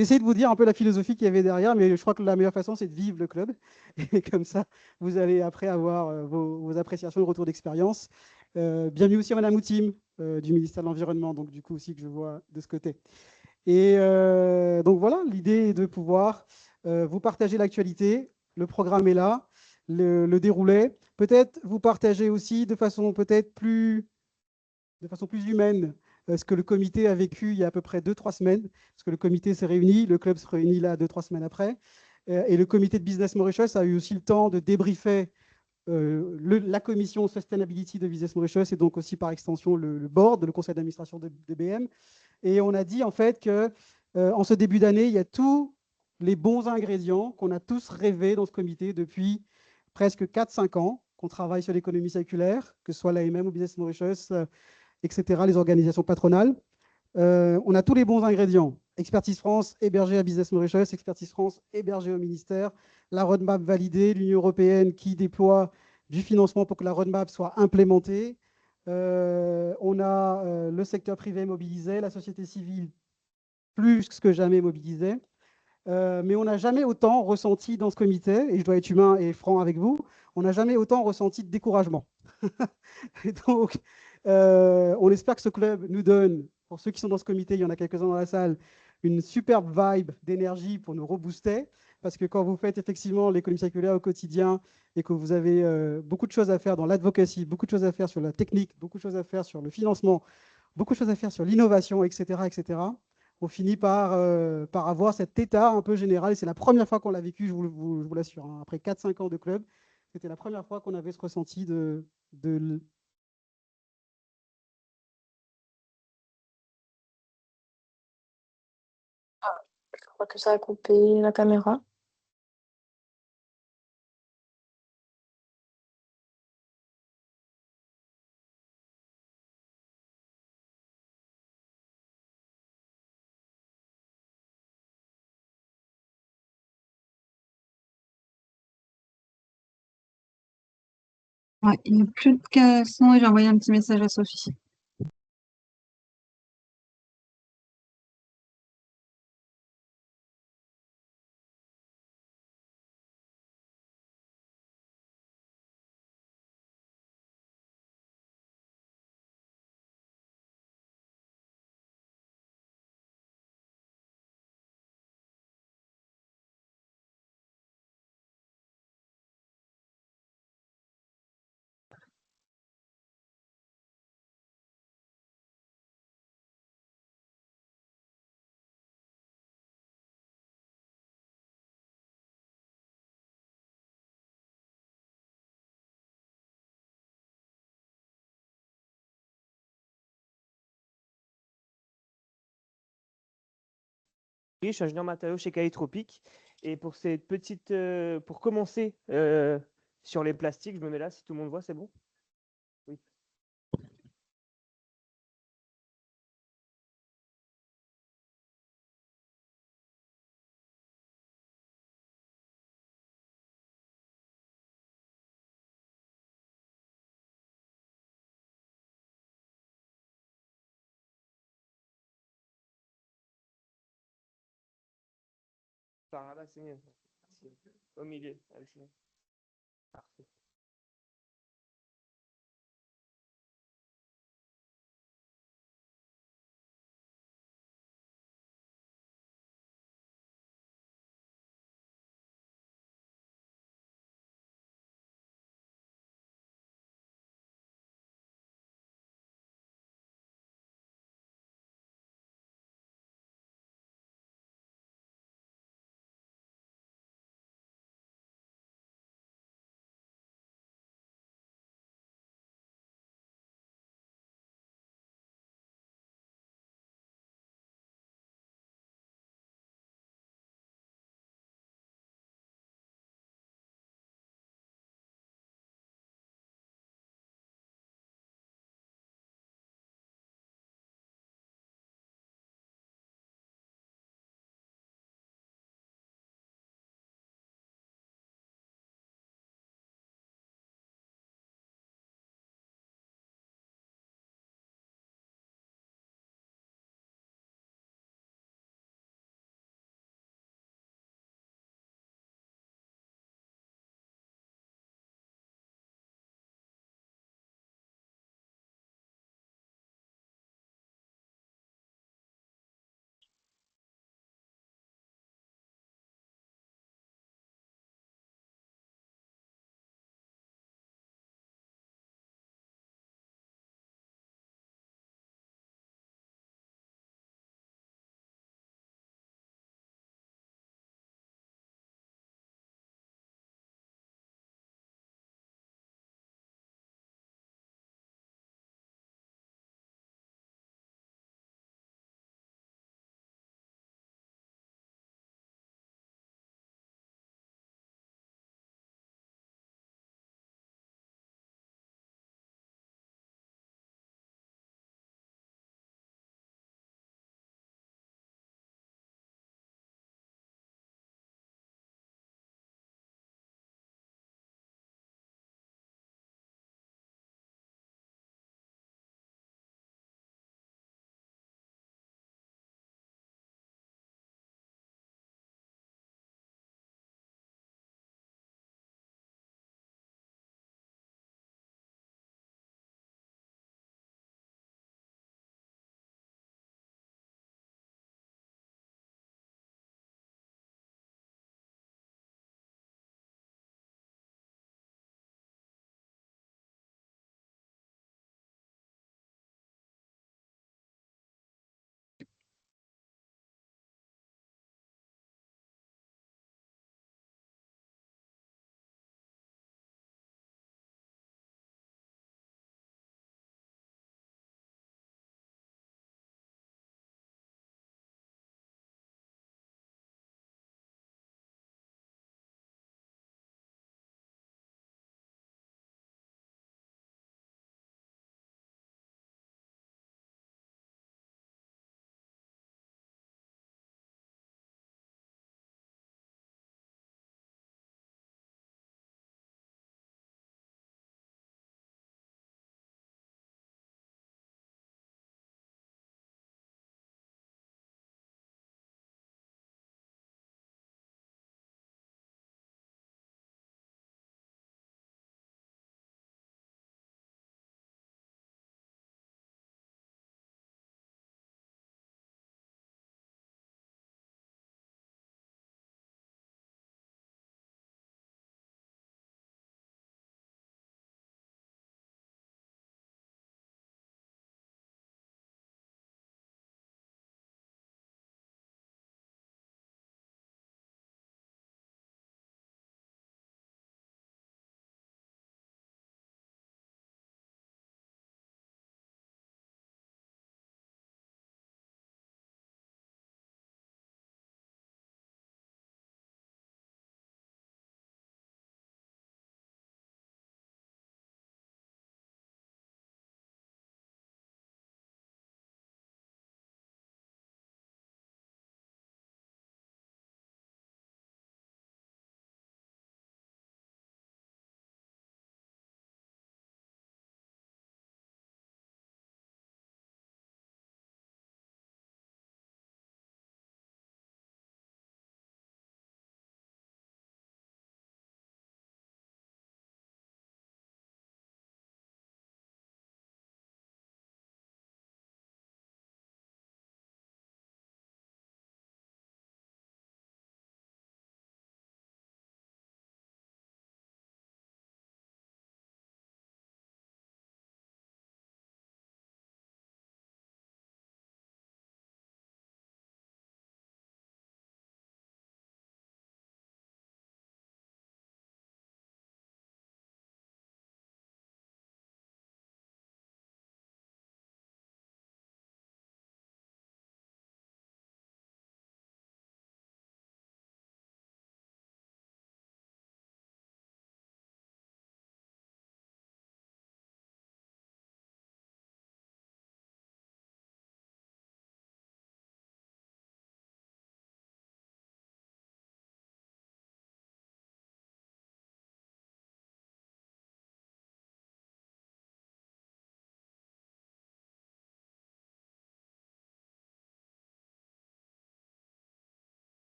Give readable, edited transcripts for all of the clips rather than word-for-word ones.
J'essaie de vous dire un peu la philosophie qu'il y avait derrière, mais je crois que la meilleure façon, c'est de vivre le club. Et comme ça, vous allez après avoir vos appréciations de retour d'expérience. Bienvenue aussi à Madame Outim du ministère de l'Environnement, donc du coup aussi que je vois de ce côté. Et donc voilà, l'idée est de pouvoir vous partager l'actualité. Le programme est là, le déroulé. Peut-être vous partager aussi de façon peut-être de façon plus humaine ce que le comité a vécu il y a à peu près 2-3 semaines, parce que le comité s'est réuni, le club se réunit là 2-3 semaines après, et le comité de Business Mauritius a eu aussi le temps de débriefer la commission Sustainability de Business Mauritius et donc aussi par extension le board, le conseil d'administration de BM. Et on a dit en fait que en ce début d'année, il y a tous les bons ingrédients qu'on a tous rêvé dans ce comité depuis presque 4-5 ans, qu'on travaille sur l'économie circulaire, que ce soit l'AMM ou Business Mauritius, etc., les organisations patronales. On a tous les bons ingrédients. Expertise France hébergée à Business Mauritius, Expertise France hébergée au ministère, la roadmap validée, l'Union européenne qui déploie du financement pour que la roadmap soit implémentée. On a le secteur privé mobilisé, la société civile plus que jamais mobilisée. Mais on n'a jamais autant ressenti dans ce comité, et je dois être humain et franc avec vous, on n'a jamais autant ressenti de découragement. Et donc, on espère que ce club nous donne, pour ceux qui sont dans ce comité, il y en a quelques-uns dans la salle, une superbe vibe d'énergie pour nous rebooster. Parce que quand vous faites effectivement l'économie circulaire au quotidien et que vous avez beaucoup de choses à faire dans l'advocacy, beaucoup de choses à faire sur la technique, beaucoup de choses à faire sur le financement, beaucoup de choses à faire sur l'innovation, etc., etc., on finit par avoir cet état un peu général. Et c'est la première fois qu'on l'a vécu, je vous l'assure, hein. Après 4-5 ans de club, c'était la première fois qu'on avait ce ressenti de Je crois que ça a coupé la caméra. Ouais, il n'y a plus de son et j'ai envoyé un petit message à Sophie. Je suis ingénieur matériaux chez Calitropic. Et pour cette petite, pour commencer sur les plastiques, je me mets là, si tout le monde voit, c'est bon? Oui. Par là, c'est mieux. Au milieu. Allez, c'est bon. Parfait.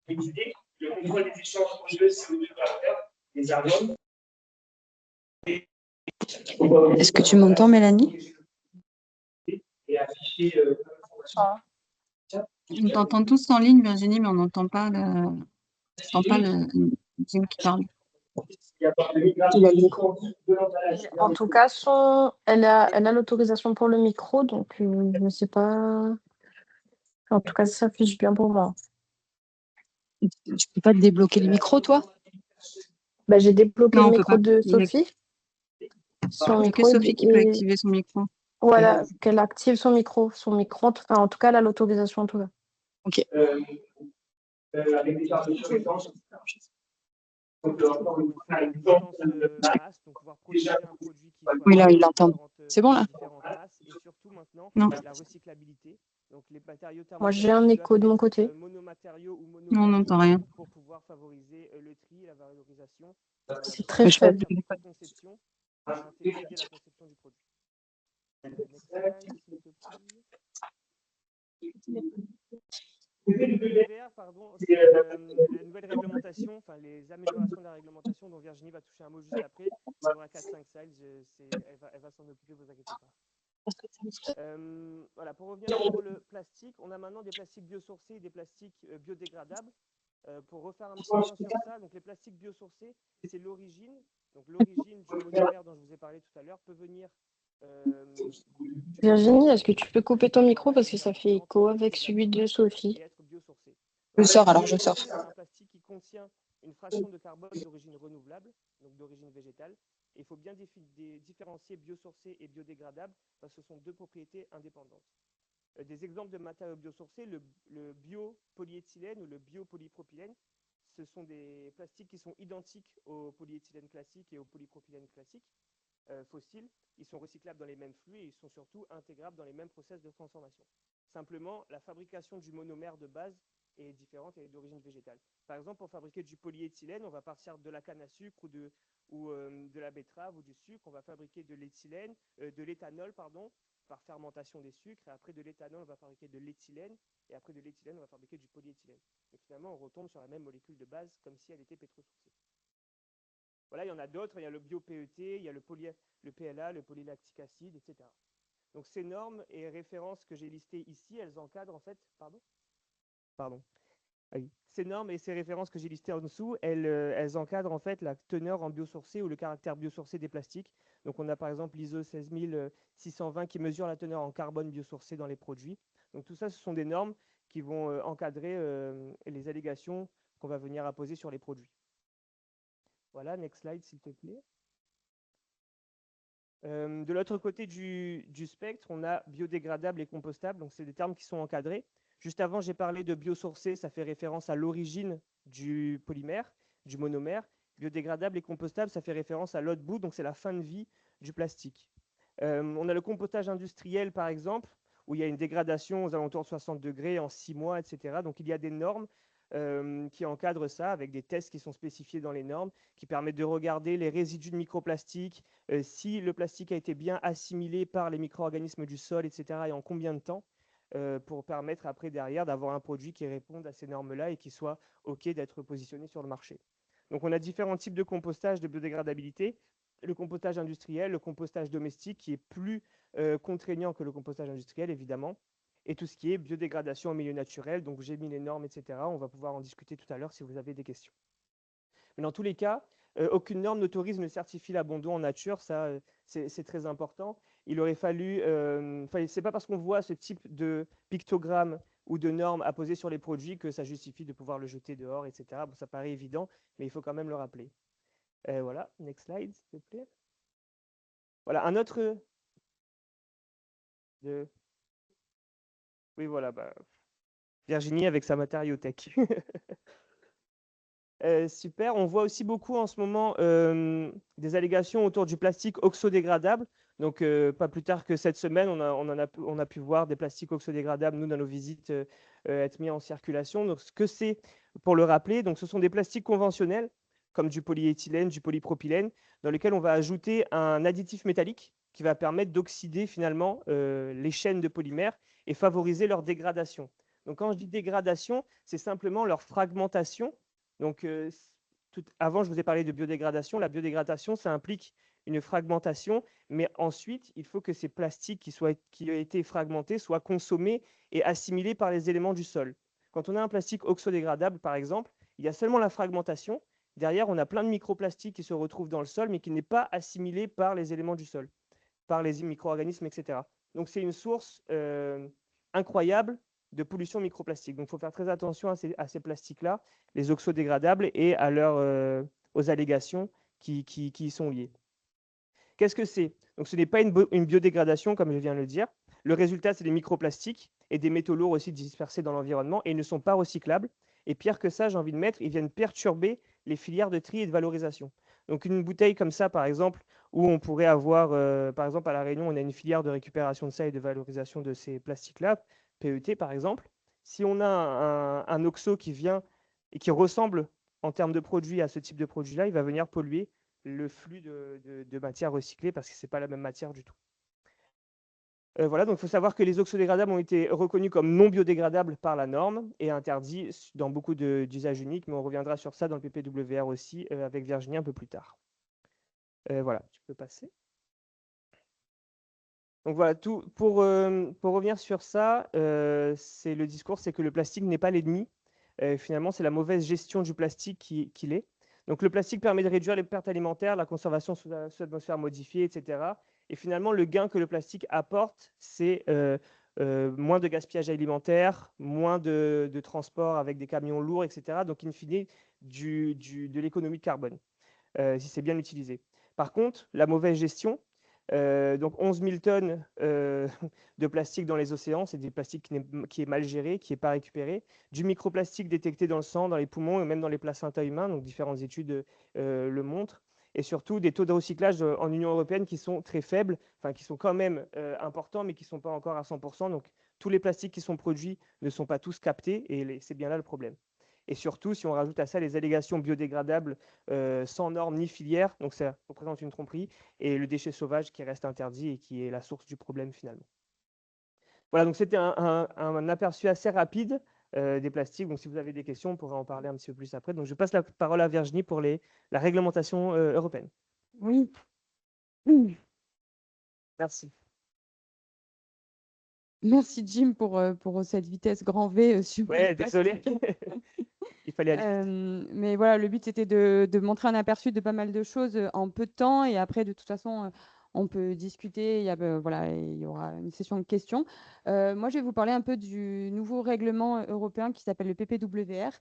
l'idée, le contrôle des échanges de CO2 dans l'air, des argones. Est-ce que tu m'entends, Mélanie? Et afficher Ah. On t'entend tous en ligne, Virginie, mais on n'entend pas le Jim qui parle. Il a le micro. En tout cas, elle a l'autorisation pour le micro, donc je ne sais pas. En tout cas, ça s'affiche bien pour moi. Tu peux pas te débloquer le micro, toi? Bah, j'ai débloqué Non, le on peut micro pas. de Il y a- Sophie. Son Il n'y a que micro Sophie qui peut activer son micro. voilà, qu'elle active son micro. Son micro, enfin, en tout cas, elle a l'autorisation en tout cas. avec des charges de surveillance. Donc, faire une distance basse, donc pouvoir protéger un produit qui soit Oui, là, il l'entend. C'est bon, là? différentes masses, et surtout maintenant, Non. la recyclabilité. Donc, les matériaux Moi, j'ai un thermoplastiques écho de doivent mon être, côté. monomatériaux ou Non, on monogamies n'entend rien. pour pouvoir favoriser le tri et la valorisation. C'est très Mais je faible. La conception à intégrer dès la conception du produit. Next slide, s'il te plaît. PVR, pardon, c'est la nouvelle réglementation, enfin les améliorations de la réglementation dont Virginie va toucher un mot juste après. Il y aura 4-5 slides, elle va s'en occuper, vous inquiétez pas. Voilà, pour revenir sur le plastique, on a maintenant des plastiques biosourcés et des plastiques biodégradables. Pour refaire un petit point sur ça, donc les plastiques biosourcés, c'est l'origine. Donc l'origine du monomère dont je vous ai parlé tout à l'heure peut venir Virginie, est-ce que tu peux couper ton micro parce que ça fait écho avec celui de Sophie? et être biosourcé. Je sors, alors je sors. C'est un plastique qui contient une fraction de carbone d'origine renouvelable, donc d'origine végétale. Et il faut bien différencier biosourcé et biodégradable parce que ce sont deux propriétés indépendantes. Des exemples de matériaux biosourcés, le biopolyéthylène ou le biopolipropylène, ce sont des plastiques qui sont identiques au polyéthylène classique et au polypropylène classique fossiles. Ils sont recyclables dans les mêmes flux et ils sont surtout intégrables dans les mêmes process de transformation. Simplement, la fabrication du monomère de base est différente et est d'origine végétale. Par exemple, pour fabriquer du polyéthylène, on va partir de la canne à sucre ou de la betterave ou du sucre. On va fabriquer de l'éthylène, de l'éthanol, pardon, par fermentation des sucres. Et après de l'éthanol, on va fabriquer de l'éthylène. Et après de l'éthylène, on va fabriquer du polyéthylène. Et finalement, on retombe sur la même molécule de base comme si elle était pétrosourcée. Voilà, il y en a d'autres. Il y a le bio-PET, il y a le PLA, le polylactique acide, etc. Donc ces normes et références que j'ai listées ici, elles encadrent en fait, pardon. Ah oui. Ces normes et ces références que j'ai listées en dessous, elles encadrent en fait la teneur en biosourcé ou le caractère biosourcé des plastiques. Donc on a par exemple l'ISO 16620 qui mesure la teneur en carbone biosourcé dans les produits. Donc tout ça, ce sont des normes qui vont encadrer les allégations qu'on va venir apposer sur les produits. Voilà, next slide s'il te plaît. De l'autre côté du spectre, on a biodégradable et compostable. Donc c'est des termes qui sont encadrés. Juste avant, j'ai parlé de biosourcé, ça fait référence à l'origine du polymère, du monomère. Biodégradable et compostable, ça fait référence à l'autre bout, donc c'est la fin de vie du plastique. On a le compostage industriel, par exemple, où il y a une dégradation aux alentours de 60 degrés en 6 mois, etc. Donc il y a des normes qui encadrent ça, avec des tests qui sont spécifiés dans les normes, qui permettent de regarder les résidus de microplastiques, si le plastique a été bien assimilé par les micro-organismes du sol, etc., et en combien de temps. Pour permettre après derrière d'avoir un produit qui réponde à ces normes-là et qui soit OK d'être positionné sur le marché. Donc on a différents types de compostage de biodégradabilité. Le compostage industriel, le compostage domestique qui est plus contraignant que le compostage industriel évidemment, et tout ce qui est biodégradation en milieu naturel. Donc j'ai mis les normes, etc. On va pouvoir en discuter tout à l'heure si vous avez des questions. Mais dans tous les cas, aucune norme n'autorise ne certifie l'abandon en nature, ça c'est très important. Il aurait fallu, c'est pas parce qu'on voit ce type de pictogramme ou de normes apposées sur les produits que ça justifie de pouvoir le jeter dehors, etc. Bon, ça paraît évident, mais il faut quand même le rappeler. Voilà, next slide, s'il te plaît. Voilà, un autre de... Oui, voilà, Virginie avec sa matériothèque. Super. On voit aussi beaucoup en ce moment des allégations autour du plastique oxodégradable. Donc, pas plus tard que cette semaine, on a pu voir des plastiques oxodégradables, nous, dans nos visites, être mis en circulation. Donc, ce que c'est, pour le rappeler, donc, ce sont des plastiques conventionnels, comme du polyéthylène, du polypropylène, dans lesquels on va ajouter un additif métallique qui va permettre d'oxyder finalement les chaînes de polymères et favoriser leur dégradation. Donc, quand je dis dégradation, c'est simplement leur fragmentation. Donc, avant, je vous ai parlé de biodégradation. La biodégradation, ça implique une fragmentation, mais ensuite, il faut que ces plastiques qui ont été fragmentés soient consommés et assimilés par les éléments du sol. Quand on a un plastique oxodégradable, par exemple, il y a seulement la fragmentation. Derrière, on a plein de microplastiques qui se retrouvent dans le sol, mais qui n'est pas assimilé par les éléments du sol, par les micro-organismes, etc. Donc, c'est une source incroyable de pollution microplastique. Donc, il faut faire très attention à ces plastiques-là, les oxodégradables, et aux allégations qui y sont liées. Qu'est-ce que c'est? Donc, ce n'est pas une biodégradation, comme je viens de le dire. Le résultat, c'est des microplastiques et des métaux lourds aussi dispersés dans l'environnement, et ils ne sont pas recyclables. Et pire que ça, j'ai envie de mettre, ils viennent perturber les filières de tri et de valorisation. Donc, une bouteille comme ça, par exemple, où on pourrait avoir, par exemple, à La Réunion, on a une filière de récupération de ça et de valorisation de ces plastiques-là, PET par exemple. Si on a un oxo qui vient et qui ressemble en termes de produit à ce type de produit-là, il va venir polluer le flux de matière recyclée parce que ce n'est pas la même matière du tout. Voilà, donc il faut savoir que les oxodégradables ont été reconnus comme non biodégradables par la norme et interdits dans beaucoup d'usages uniques, mais on reviendra sur ça dans le PPWR aussi avec Virginie un peu plus tard. Voilà, tu peux passer. Donc voilà, pour revenir sur ça, c'est le discours, c'est que le plastique n'est pas l'ennemi. Finalement, c'est la mauvaise gestion du plastique qui l'est. Donc le plastique permet de réduire les pertes alimentaires, la conservation sous atmosphère modifiée, etc. Et finalement, le gain que le plastique apporte, c'est moins de gaspillage alimentaire, moins de transport avec des camions lourds, etc. Donc, in fine, de l'économie de carbone, si c'est bien utilisé. Par contre, la mauvaise gestion, donc 11 000 tonnes de plastique dans les océans, c'est du plastique qui est mal géré, qui n'est pas récupéré. Du microplastique détecté dans le sang, dans les poumons et même dans les placentas humains, donc différentes études le montrent. Et surtout des taux de recyclage en Union européenne qui sont très faibles, enfin qui sont quand même importants, mais qui ne sont pas encore à 100%. Donc tous les plastiques qui sont produits ne sont pas tous captés et c'est bien là le problème. Et surtout, si on rajoute à ça les allégations biodégradables sans normes ni filière, donc ça représente une tromperie, et le déchet sauvage qui reste interdit et qui est la source du problème finalement. Voilà, donc c'était un aperçu assez rapide des plastiques. Donc si vous avez des questions, on pourra en parler un petit peu plus après. Donc je passe la parole à Virginie pour la réglementation européenne. Oui. Merci. Merci Jim pour cette vitesse grand V sur Ouais, les désolé. plastiques. Il fallait aller. Mais voilà, le but c'était de montrer un aperçu de pas mal de choses en peu de temps et après de toute façon on peut discuter, voilà, il y aura une session de questions. Moi je vais vous parler un peu du nouveau règlement européen qui s'appelle le PPWR.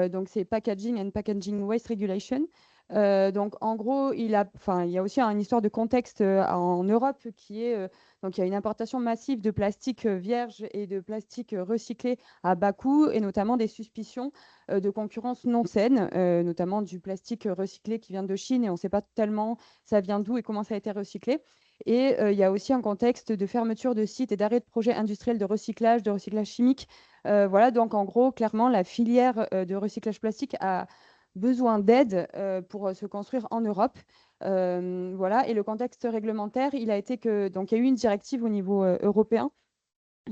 Donc c'est Packaging and Packaging Waste Regulation. Donc en gros, il y a aussi une histoire de contexte en Europe qui est donc il y a une importation massive de plastique vierge et de plastique recyclé à bas coût et notamment des suspicions de concurrence non saine, notamment du plastique recyclé qui vient de Chine et on ne sait pas tellement ça vient d'où et comment ça a été recyclé. Et il y a aussi un contexte de fermeture de sites et d'arrêt de projets industriels de recyclage chimique. Voilà, donc en gros, clairement, la filière de recyclage plastique a besoin d'aide pour se construire en Europe. Voilà, et le contexte réglementaire, il a été que donc il y a eu une directive au niveau européen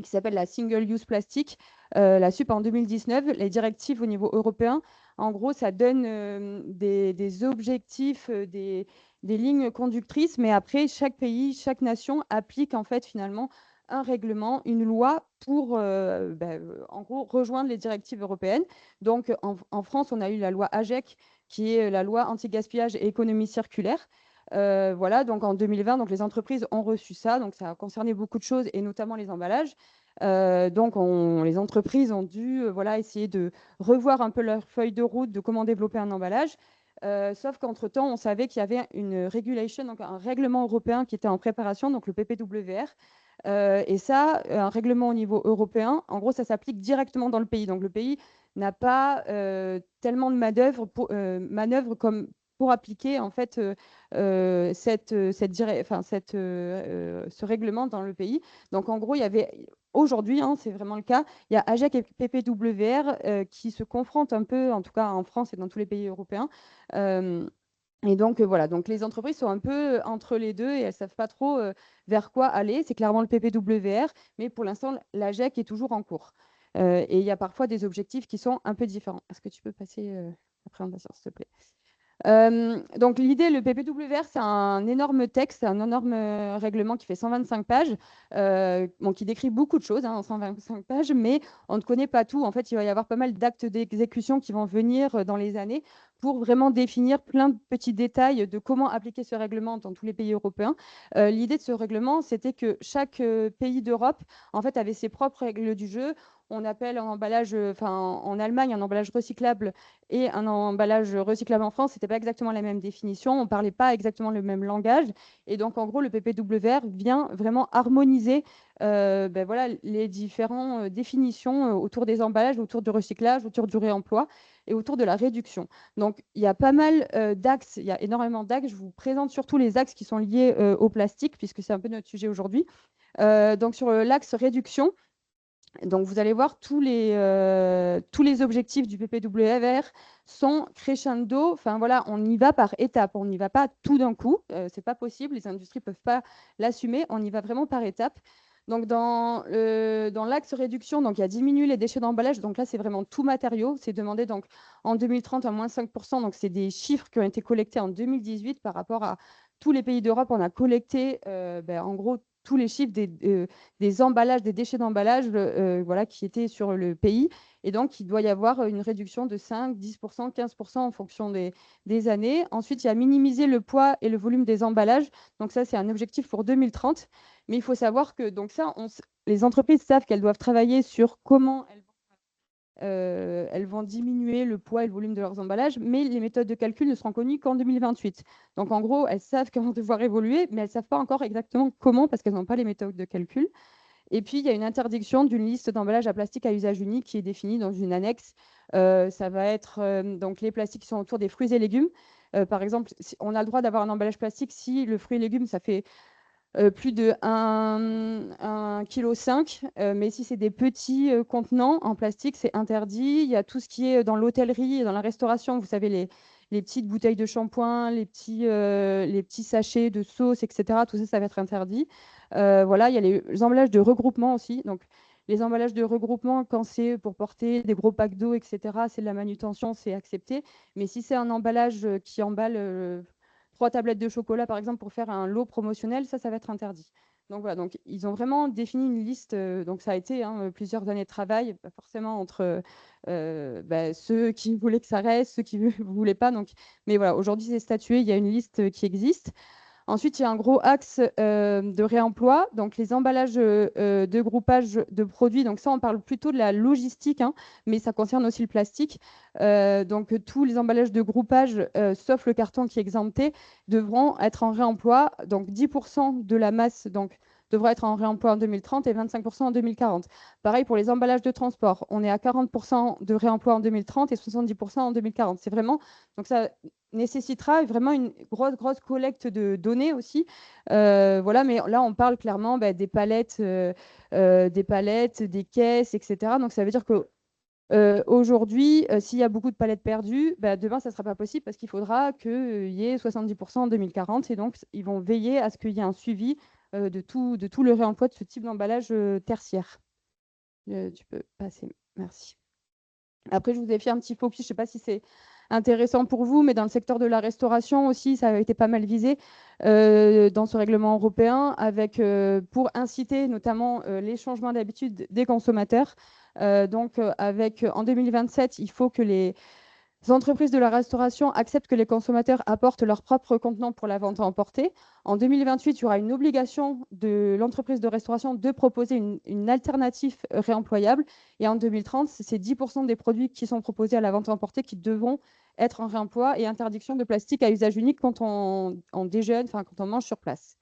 qui s'appelle la Single Use Plastic, la SUP en 2019. Les directives au niveau européen, en gros, ça donne des objectifs, des lignes conductrices, mais après, chaque pays, chaque nation applique en fait finalement un règlement, une loi pour, en gros, rejoindre les directives européennes. Donc, en France, on a eu la loi AGEC, qui est la loi anti-gaspillage et économie circulaire. Voilà, donc en 2020, donc les entreprises ont reçu ça, donc ça a concerné beaucoup de choses et notamment les emballages. Donc les entreprises ont dû voilà, essayer de revoir un peu leur feuille de route de comment développer un emballage. Sauf qu'entre-temps, on savait qu'il y avait une regulation, donc un règlement européen qui était en préparation, donc le PPWR. Et ça, un règlement au niveau européen, en gros, ça s'applique directement dans le pays. Donc le pays n'a pas tellement de manœuvres comme pour appliquer en fait ce règlement dans le pays. Donc en gros, il y avait aujourd'hui, c'est vraiment le cas, il y a AGEC et PPWR qui se confrontent un peu, en tout cas en France et dans tous les pays européens. Et donc voilà, donc les entreprises sont un peu entre les deux et elles ne savent pas trop vers quoi aller. C'est clairement le PPWR, mais pour l'instant, l'AGEC est toujours en cours. Et il y a parfois des objectifs qui sont un peu différents. Est-ce que tu peux passer la présentation, s'il te plaît? Donc l'idée, le PPWR, c'est un énorme texte, un énorme règlement qui fait 125 pages, qui décrit beaucoup de choses en 125 pages, mais on ne connaît pas tout. En fait, il va y avoir pas mal d'actes d'exécution qui vont venir dans les années pour vraiment définir plein de petits détails de comment appliquer ce règlement dans tous les pays européens. L'idée de ce règlement, c'était que chaque pays d'Europe, en fait, avait ses propres règles du jeu. On appelle un emballage, en Allemagne, un emballage recyclable et un emballage recyclable en France, ce n'était pas exactement la même définition, on ne parlait pas exactement le même langage. Et donc, en gros, le PPWR vient vraiment harmoniser voilà, les différentes définitions autour des emballages, autour du recyclage, autour du réemploi et autour de la réduction. Donc, il y a pas mal d'axes, il y a énormément d'axes. Je vous présente surtout les axes qui sont liés au plastique, puisque c'est un peu notre sujet aujourd'hui. Donc, sur l'axe réduction, donc, vous allez voir, tous les objectifs du PPWR sont crescendo. Enfin, voilà, on y va par étapes. On n'y va pas tout d'un coup. Ce n'est pas possible. Les industries ne peuvent pas l'assumer. On y va vraiment par étapes. Donc, dans l'axe réduction, donc, il y a diminuer les déchets d'emballage. Donc là, c'est vraiment tout matériau. C'est demandé donc, en 2030 à moins 5%. Donc, c'est des chiffres qui ont été collectés en 2018 par rapport à tous les pays d'Europe. On a collecté, en gros, tous les chiffres des emballages, des déchets d'emballage voilà, qui étaient sur le pays. Et donc, il doit y avoir une réduction de 5, 10%, 15% en fonction des années. Ensuite, il y a minimiser le poids et le volume des emballages. Donc ça, c'est un objectif pour 2030. Mais il faut savoir que donc ça, les entreprises savent qu'elles doivent travailler sur comment elles vont diminuer le poids et le volume de leurs emballages, mais les méthodes de calcul ne seront connues qu'en 2028. Donc, en gros, elles savent qu'elles vont devoir évoluer, mais elles ne savent pas encore exactement comment, parce qu'elles n'ont pas les méthodes de calcul. Et puis, il y a une interdiction d'une liste d'emballages à plastique à usage unique qui est définie dans une annexe. Ça va être donc les plastiques qui sont autour des fruits et légumes. Par exemple, on a le droit d'avoir un emballage plastique si le fruit et légumes, ça fait plus de 1,5 kg, mais si c'est des petits contenants en plastique, c'est interdit. Il y a tout ce qui est dans l'hôtellerie et dans la restauration, vous savez, les petites bouteilles de shampoing, les petits sachets de sauce, etc. Tout ça, ça va être interdit. Voilà, il y a les emballages de regroupement aussi. Donc, les emballages de regroupement, quand c'est pour porter des gros packs d'eau, etc., c'est de la manutention, c'est accepté. Mais si c'est un emballage qui emballe 3 tablettes de chocolat, par exemple, pour faire un lot promotionnel, ça va être interdit. Donc voilà, donc ils ont vraiment défini une liste. Donc ça a été plusieurs années de travail, pas forcément entre ceux qui voulaient que ça reste, ceux qui ne voulaient pas. Donc, mais voilà, aujourd'hui c'est statué, il y a une liste qui existe. Ensuite, il y a un gros axe de réemploi, donc les emballages de groupage de produits. Donc ça, on parle plutôt de la logistique, mais ça concerne aussi le plastique. Donc tous les emballages de groupage, sauf le carton qui est exempté, devront être en réemploi. Donc 10% de la masse devra être en réemploi en 2030 et 25% en 2040. Pareil pour les emballages de transport. On est à 40% de réemploi en 2030 et 70% en 2040. C'est vraiment... Donc ça nécessitera vraiment une grosse collecte de données aussi. Voilà, mais là, on parle clairement des palettes, des caisses, etc. Donc, ça veut dire que aujourd'hui, s'il y a beaucoup de palettes perdues, demain, ça ne sera pas possible parce qu'il faudra qu'il y ait 70% en 2040. Et donc, ils vont veiller à ce qu'il y ait un suivi de tout le réemploi de ce type d'emballage tertiaire. Tu peux passer. Merci. Après, je vous ai fait un petit focus. Je ne sais pas si c'est intéressant pour vous, mais dans le secteur de la restauration aussi, ça a été pas mal visé dans ce règlement européen, pour inciter notamment les changements d'habitude des consommateurs. En 2027, il faut que les entreprises de la restauration acceptent que les consommateurs apportent leurs propres contenants pour la vente à emporter. En 2028, il y aura une obligation de l'entreprise de restauration de proposer une alternative réemployable. Et en 2030, c'est 10% des produits qui sont proposés à la vente à emporter qui devront être en réemploi et interdiction de plastique à usage unique quand on déjeune, quand on mange sur place.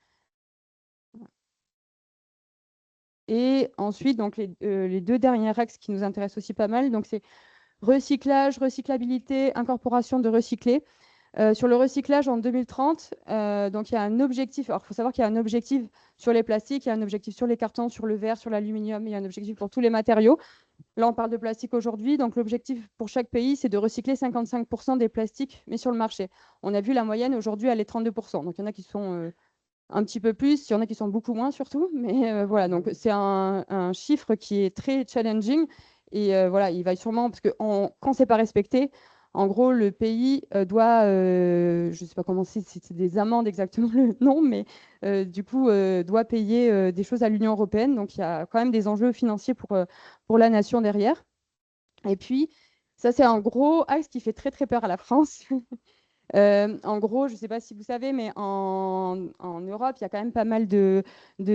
Et ensuite, donc les deux derniers axes qui nous intéressent aussi pas mal, donc c'est recyclage, recyclabilité, incorporation de recyclés. Sur le recyclage en 2030, donc il y a un objectif. Alors, il faut savoir qu'il y a un objectif sur les plastiques, il y a un objectif sur les cartons, sur le verre, sur l'aluminium, il y a un objectif pour tous les matériaux. Là, on parle de plastique aujourd'hui. Donc, l'objectif pour chaque pays, c'est de recycler 55% des plastiques mis sur le marché. On a vu la moyenne aujourd'hui, elle est 32%. Donc, il y en a qui sont un petit peu plus, il y en a qui sont beaucoup moins surtout. Mais voilà, donc c'est un chiffre qui est très challenging. Et voilà, il va sûrement, parce que quand c'est pas respecté, en gros, le pays doit, je ne sais pas comment c'est des amendes exactement le nom, mais du coup, doit payer des choses à l'Union européenne. Donc, il y a quand même des enjeux financiers pour la nation derrière. Et puis, ça, c'est un gros axe qui fait très, très peur à la France. En gros, je ne sais pas si vous savez, mais en Europe, il y a quand même pas mal de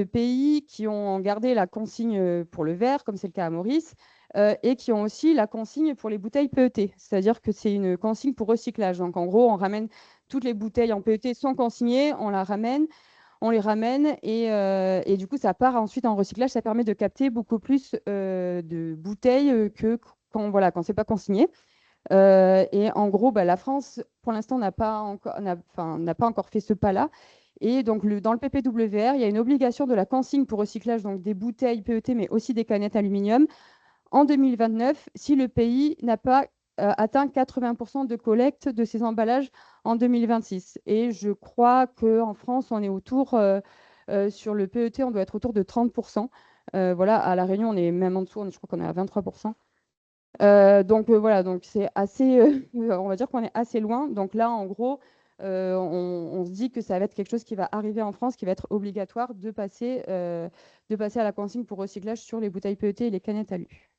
pays qui ont gardé la consigne pour le verre, comme c'est le cas à Maurice, et qui ont aussi la consigne pour les bouteilles PET. C'est-à-dire que c'est une consigne pour recyclage. Donc, en gros, on ramène toutes les bouteilles en PET sont consignées, on les ramène et du coup, ça part ensuite en recyclage. Ça permet de capter beaucoup plus de bouteilles que quand c'est pas consigné. Et en gros, la France, pour l'instant, n'a pas encore fait ce pas-là. Et donc, dans le PPWR, il y a une obligation de la consigne pour recyclage donc des bouteilles PET, mais aussi des canettes aluminium, en 2029, si le pays n'a pas atteint 80% de collecte de ces emballages en 2026. Et je crois qu'en France, on est sur le PET, on doit être autour de 30%. Voilà, à La Réunion, on est même en dessous, je crois qu'on est à 23%. Donc voilà, donc c'est assez, on va dire qu'on est assez loin. Donc là, en gros, on se dit que ça va être quelque chose qui va arriver en France, qui va être obligatoire de passer à la consigne pour recyclage sur les bouteilles PET et les canettes alu.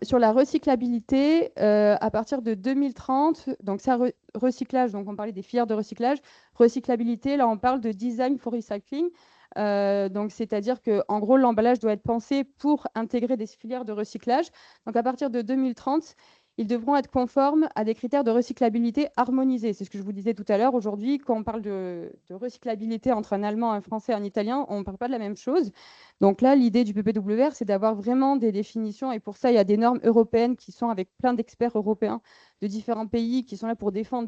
Sur la recyclabilité, à partir de 2030, donc ça, recyclage, donc on parlait des filières de recyclage. Recyclabilité, là on parle de design for recycling. Donc c'est-à-dire que en gros l'emballage doit être pensé pour intégrer des filières de recyclage. Donc à partir de 2030, ils devront être conformes à des critères de recyclabilité harmonisés. C'est ce que je vous disais tout à l'heure. Aujourd'hui, quand on parle de recyclabilité entre un Allemand, un Français, un Italien, on ne parle pas de la même chose. Donc là, l'idée du PPWR, c'est d'avoir vraiment des définitions. Et pour ça, il y a des normes européennes qui sont avec plein d'experts européens de différents pays qui sont là pour défendre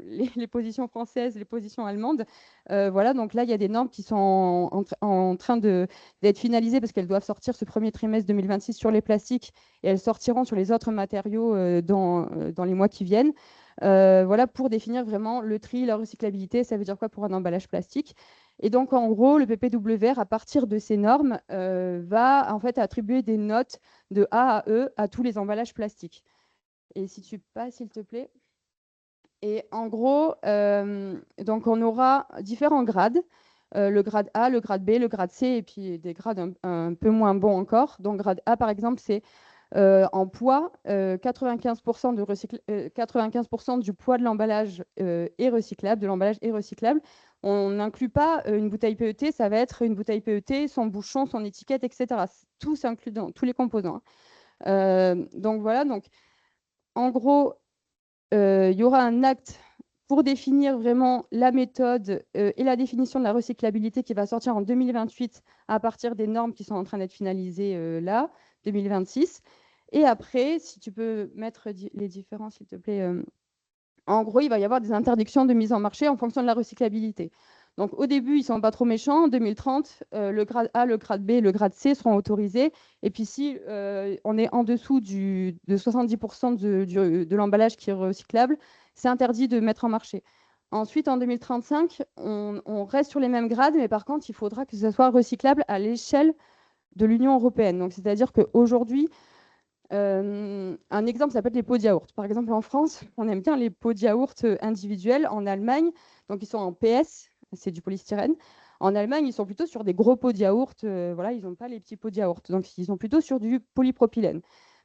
les positions françaises, les positions allemandes. Voilà, donc là, il y a des normes qui sont en train d'être finalisées parce qu'elles doivent sortir ce premier trimestre 2026 sur les plastiques et elles sortiront sur les autres matériaux dans les mois qui viennent. Voilà, pour définir vraiment le tri, la recyclabilité, ça veut dire quoi pour un emballage plastique. Et donc, en gros, le PPWR, à partir de ces normes, va en fait attribuer des notes de A à E à tous les emballages plastiques. Et si tu passes, s'il te plaît. Et en gros, donc on aura différents grades. Le grade A, le grade B, le grade C, et puis des grades un peu moins bons encore. Donc, grade A, par exemple, c'est en poids, 95% du poids de l'emballage est recyclable, de l'emballage est recyclable. On n'inclut pas une bouteille PET, ça va être une bouteille PET, son bouchon, son étiquette, etc. Tout s'inclut dans tous les composants. Donc voilà, donc en gros, il y aura un acte pour définir vraiment la méthode et la définition de la recyclabilité qui va sortir en 2028 à partir des normes qui sont en train d'être finalisées là, 2026. Et après, si tu peux mettre les différences, s'il te plaît. En gros, il va y avoir des interdictions de mise en marché en fonction de la recyclabilité. Donc, au début, ils ne sont pas trop méchants. En 2030, le grade A, le grade B, le grade C seront autorisés. Et puis, si on est en dessous de 70% de l'emballage qui est recyclable, c'est interdit de mettre en marché. Ensuite, en 2035, on reste sur les mêmes grades, mais par contre, il faudra que ce soit recyclable à l'échelle de l'Union européenne. Donc, c'est-à-dire qu'aujourd'hui, un exemple, ça peut être les pots de yaourt. Par exemple, en France, on aime bien les pots de yaourt individuels. En Allemagne, donc ils sont en PS, c'est du polystyrène. En Allemagne, ils sont plutôt sur des gros pots de yaourt. Voilà, ils n'ont pas les petits pots de yaourt. Donc, ils sont plutôt sur du polypropylène.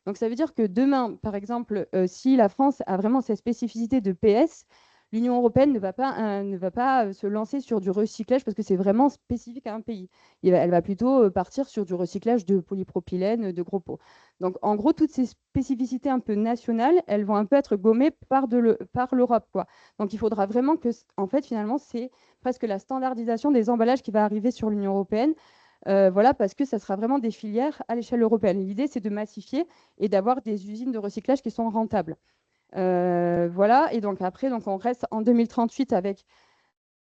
Donc, ça veut dire que demain, par exemple, si la France a vraiment cette spécificité de PS, l'Union européenne ne va pas se lancer sur du recyclage parce que c'est vraiment spécifique à un pays. Elle va plutôt partir sur du recyclage de polypropylène, de gros pots. Donc, en gros, toutes ces spécificités un peu nationales, elles vont un peu être gommées par l'Europe, quoi. Donc, il faudra vraiment que, en fait, finalement, c'est presque la standardisation des emballages qui va arriver sur l'Union européenne. Voilà, parce que ça sera vraiment des filières à l'échelle européenne. L'idée, c'est de massifier et d'avoir des usines de recyclage qui sont rentables. Voilà, et donc après, on reste en 2038 avec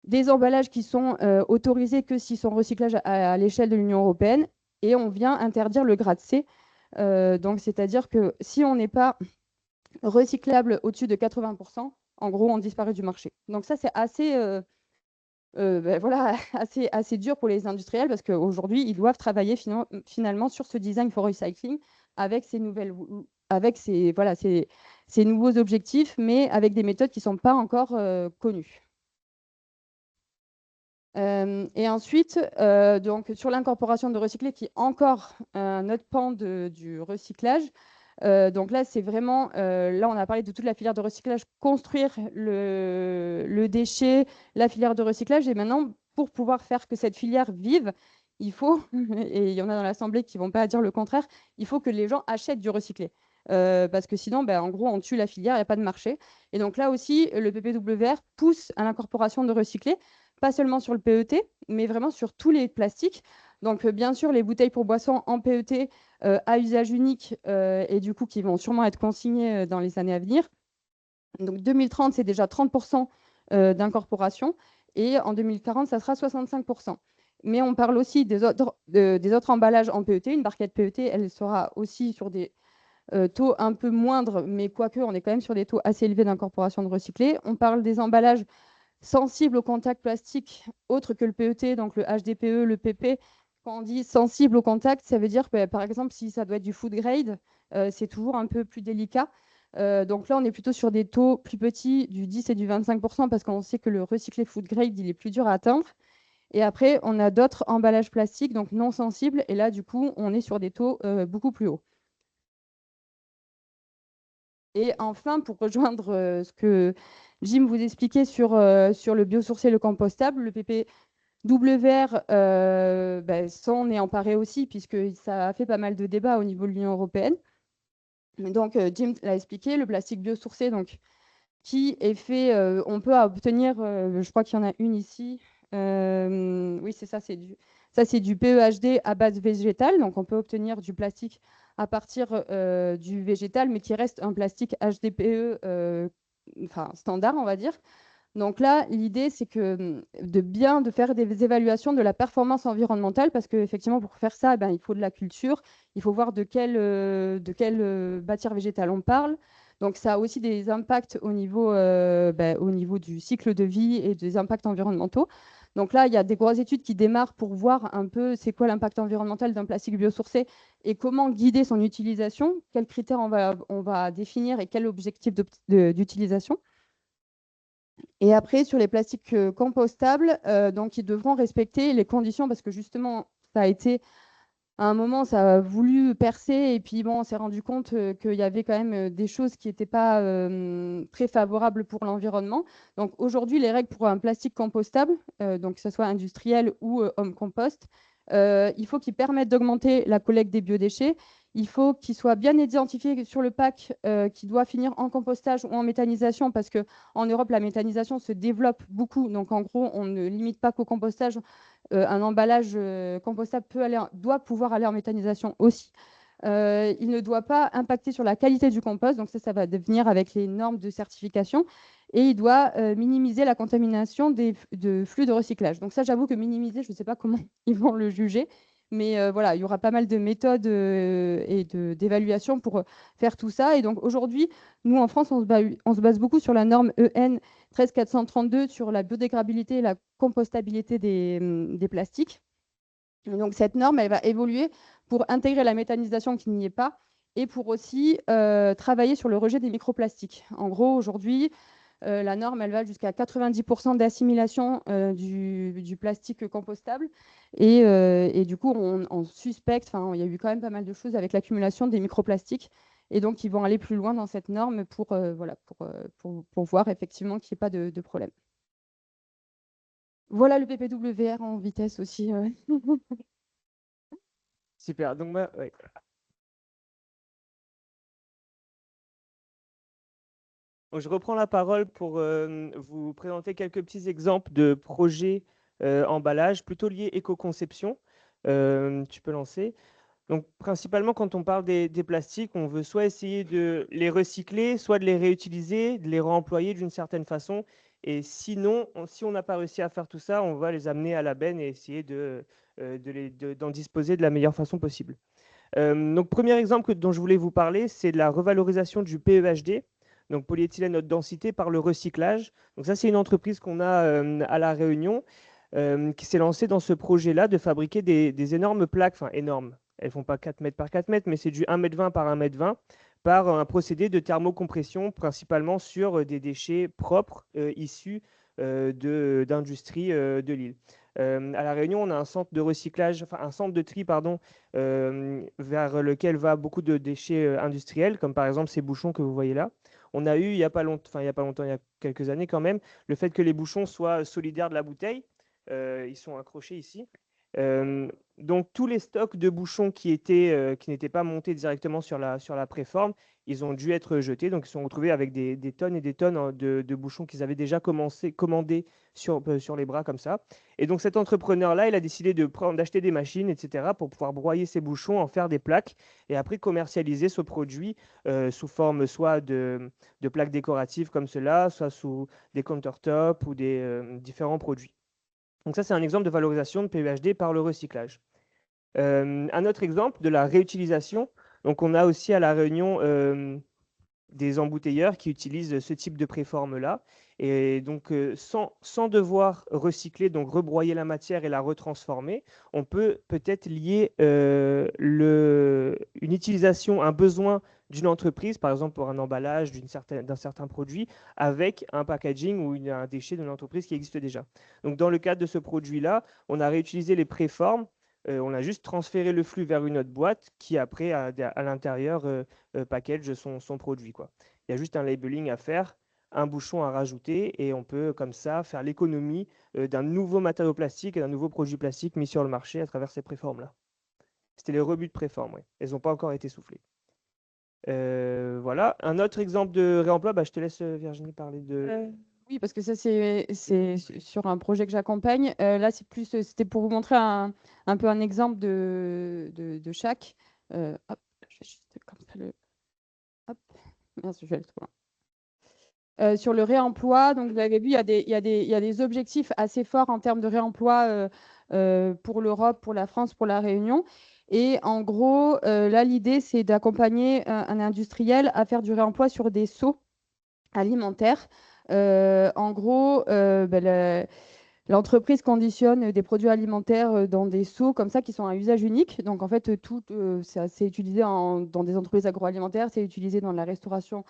des emballages qui sont autorisés que s'ils sont recyclages à l'échelle de l'Union européenne, et on vient interdire le grade C. Donc, c'est-à-dire que si on n'est pas recyclable au-dessus de 80%, en gros, on disparaît du marché. Donc ça, c'est assez voilà, assez dur pour les industriels parce qu'aujourd'hui, ils doivent travailler finalement sur ce design for recycling avec voilà, ces nouveaux objectifs, mais avec des méthodes qui ne sont pas encore connues. Et ensuite, donc, sur l'incorporation de recyclés, qui est encore un autre pan du recyclage. Donc là, c'est vraiment, là, on a parlé de toute la filière de recyclage, construire le déchet, la filière de recyclage. Et maintenant, pour pouvoir faire que cette filière vive, il faut, et il y en a dans l'Assemblée qui ne vont pas dire le contraire, il faut que les gens achètent du recyclé. Parce que sinon, en gros, on tue la filière, il n'y a pas de marché. Et donc là aussi, le PPWR pousse à l'incorporation de recyclés, pas seulement sur le PET, mais vraiment sur tous les plastiques. Donc, bien sûr, les bouteilles pour boissons en PET à usage unique et du coup qui vont sûrement être consignées dans les années à venir. Donc, 2030, c'est déjà 30% d'incorporation et en 2040, ça sera 65%. Mais on parle aussi des autres emballages en PET. Une barquette PET, elle sera aussi sur des taux un peu moindres, mais quoique, on est quand même sur des taux assez élevés d'incorporation de recyclés. On parle des emballages sensibles au contact plastique autre que le PET, donc le HDPE, le PP. Quand on dit sensible au contact, ça veut dire que, par exemple, si ça doit être du food grade, c'est toujours un peu plus délicat. Donc là, on est plutôt sur des taux plus petits, du 10 et du 25%, parce qu'on sait que le recyclé food grade, il est plus dur à atteindre. Et après, on a d'autres emballages plastiques, donc non sensibles, et là, du coup, on est sur des taux beaucoup plus hauts. Et enfin, pour rejoindre ce que Jim vous expliquait sur le biosourcé et le compostable, le PPWR s'en est emparé aussi, puisque ça a fait pas mal de débats au niveau de l'Union européenne. Donc, Jim l'a expliqué, le plastique biosourcé, donc, qui est fait, on peut obtenir, je crois qu'il y en a une ici, oui, c'est ça, c'est du PEHD à base végétale, donc on peut obtenir du plastique à partir du végétal, mais qui reste un plastique HDPE standard, on va dire. Donc là, l'idée, c'est que de faire des évaluations de la performance environnementale, parce qu'effectivement, pour faire ça, il faut de la culture, il faut voir de quelle matière végétale on parle. Donc ça a aussi des impacts au niveau du cycle de vie et des impacts environnementaux. Donc là, il y a des grosses études qui démarrent pour voir un peu c'est quoi l'impact environnemental d'un plastique biosourcé et comment guider son utilisation, quels critères on va définir et quel objectif d'utilisation. Et après, sur les plastiques compostables, donc ils devront respecter les conditions parce que justement, ça a été à un moment, ça a voulu percer et puis bon, on s'est rendu compte qu'il y avait quand même des choses qui n'étaient pas très favorables pour l'environnement. Donc aujourd'hui, les règles pour un plastique compostable, donc que ce soit industriel ou home compost, il faut qu'ils permettent d'augmenter la collecte des biodéchets. Il faut qu'il soit bien identifié sur le pack qui doit finir en compostage ou en méthanisation parce qu'en Europe, la méthanisation se développe beaucoup. Donc en gros, on ne limite pas qu'au compostage. Un emballage compostable doit pouvoir aller en méthanisation aussi. Il ne doit pas impacter sur la qualité du compost, donc ça va devenir avec les normes de certification, et il doit minimiser la contamination de flux de recyclage. Donc ça, j'avoue que minimiser, je ne sais pas comment ils vont le juger, mais voilà, il y aura pas mal de méthodes et d'évaluation pour faire tout ça. Et donc aujourd'hui, nous en France, on se base beaucoup sur la norme EN 13432 sur la biodégradabilité et la compostabilité des plastiques. Et donc cette norme, elle va évoluer pour intégrer la méthanisation qui n'y est pas et pour aussi travailler sur le rejet des microplastiques. En gros, aujourd'hui, la norme, elle va jusqu'à 90% d'assimilation du plastique compostable. Et du coup, on suspecte, il y a eu quand même pas mal de choses avec l'accumulation des microplastiques. Et donc, ils vont aller plus loin dans cette norme pour voir effectivement qu'il n'y ait pas de problème. Voilà le PPWR en vitesse aussi. Super. Donc, ouais. Donc, je reprends la parole pour vous présenter quelques petits exemples de projets emballage plutôt liés éco-conception. Tu peux lancer. Donc, principalement, quand on parle des plastiques, on veut soit essayer de les recycler, soit de les réutiliser, de les réemployer d'une certaine façon. Et sinon, si on n'a pas réussi à faire tout ça, on va les amener à la benne et essayer d'en disposer de la meilleure façon possible. Donc, premier exemple dont je voulais vous parler, c'est de la revalorisation du PEHD, donc polyéthylène haute densité, par le recyclage. Donc ça, c'est une entreprise qu'on a à La Réunion. qui s'est lancé dans ce projet-là de fabriquer des énormes plaques, enfin énormes, elles ne font pas 4 mètres par 4 mètres, mais c'est du 1,20 m par 1,20 m par un procédé de thermocompression, principalement sur des déchets propres issus d'industries de l'île. À La Réunion, on a un centre de recyclage, enfin un centre de tri, pardon, vers lequel va beaucoup de déchets industriels, comme par exemple ces bouchons que vous voyez là. On a eu, il n'y a pas longtemps, enfin il y a quelques années quand même, le fait que les bouchons soient solidaires de la bouteille. Ils sont accrochés ici. Euh, donc tous les stocks de bouchons qui n'étaient pas montés directement sur la préforme, ils ont dû être jetés. Donc ils se sont retrouvés avec des tonnes et des tonnes de bouchons qu'ils avaient déjà commandés sur les bras comme ça. Et donc cet entrepreneur-là, il a décidé d'acheter des machines, etc., pour pouvoir broyer ces bouchons, en faire des plaques et après commercialiser ce produit sous forme soit de plaques décoratives comme cela, soit sous des countertops ou des différents produits. Donc ça, c'est un exemple de valorisation de PEHD par le recyclage. Un autre exemple de la réutilisation. Donc on a aussi à La Réunion des embouteilleurs qui utilisent ce type de préforme-là. Et donc, sans devoir recycler, donc rebroyer la matière et la retransformer, on peut peut-être lier une utilisation, un besoin d'une entreprise, par exemple pour un emballage d'un certain produit, avec un packaging ou un déchet d'une entreprise qui existe déjà. Donc, dans le cadre de ce produit-là, on a réutilisé les préformes. On a juste transféré le flux vers une autre boîte qui, après, à l'intérieur, package son produit, quoi. Il y a juste un labeling à faire, un bouchon à rajouter, et on peut comme ça faire l'économie d'un nouveau matériau plastique et d'un nouveau produit plastique mis sur le marché à travers ces préformes-là. C'était les rebuts de préformes, oui. Elles n'ont pas encore été soufflées. Voilà. Un autre exemple de réemploi, je te laisse, Virginie, parler de... Oui, parce que ça, c'est sur un projet que j'accompagne. Là, c'était pour vous montrer un peu un exemple de chaque. Hop, je vais juste comme ça hop, mince, je vais le trouver. Sur le réemploi, donc vous avez vu, il y a des objectifs assez forts en termes de réemploi pour l'Europe, pour la France, pour la Réunion. Et en gros, là, l'idée, c'est d'accompagner un industriel à faire du réemploi sur des seaux alimentaires. En gros, l'entreprise conditionne des produits alimentaires dans des seaux comme ça qui sont à usage unique. Donc en fait, c'est utilisé dans des entreprises agroalimentaires, c'est utilisé dans la restauration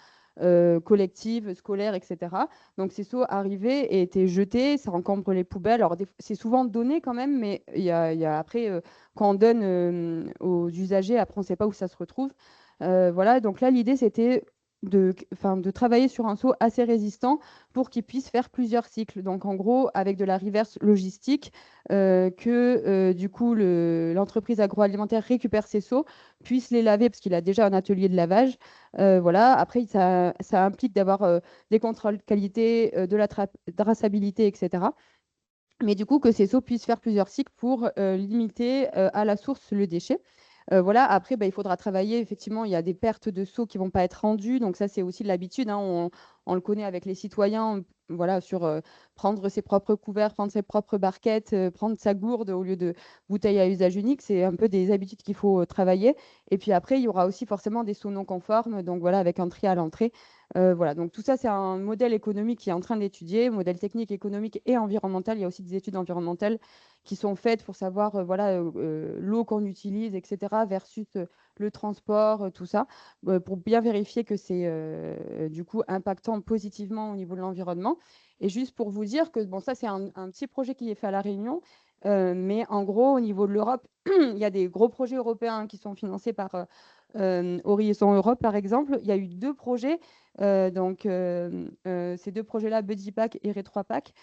collective, scolaire, etc. Donc ces seaux arrivaient et étaient jetés, ça encombre les poubelles. Alors c'est souvent donné quand même, mais il y a après, quand on donne aux usagers, après on ne sait pas où ça se retrouve. Voilà, donc là l'idée c'était de travailler sur un seau assez résistant pour qu'il puisse faire plusieurs cycles. Donc en gros, avec de la reverse logistique, du coup l'entreprise agroalimentaire récupère ses seaux, puisse les laver parce qu'il a déjà un atelier de lavage. Voilà. Après, ça implique d'avoir des contrôles qualité, de la traçabilité, etc. Mais du coup, que ces seaux puissent faire plusieurs cycles pour limiter à la source le déchet. Voilà. Après, il faudra travailler. Effectivement, il y a des pertes de seaux qui ne vont pas être rendues. Donc ça, c'est aussi de l'habitude, hein. On le connaît avec les citoyens, voilà, sur prendre ses propres couverts, prendre ses propres barquettes, prendre sa gourde au lieu de bouteille à usage unique. C'est un peu des habitudes qu'il faut travailler. Et puis après, il y aura aussi forcément des seaux non conformes. Donc voilà, avec un tri à l'entrée. Voilà, donc tout ça, c'est un modèle économique qui est en train d'étudier, modèle technique, économique et environnemental. Il y a aussi des études environnementales qui sont faites pour savoir l'eau qu'on utilise, etc., versus le transport, tout ça, pour bien vérifier que c'est du coup impactant positivement au niveau de l'environnement. Et juste pour vous dire que bon, ça, c'est un petit projet qui est fait à La Réunion, mais en gros, au niveau de l'Europe, il y a des gros projets européens qui sont financés par Horizon Europe, par exemple. Il y a eu 2 projets. Ces 2 projets-là, Buddypack et Retropack,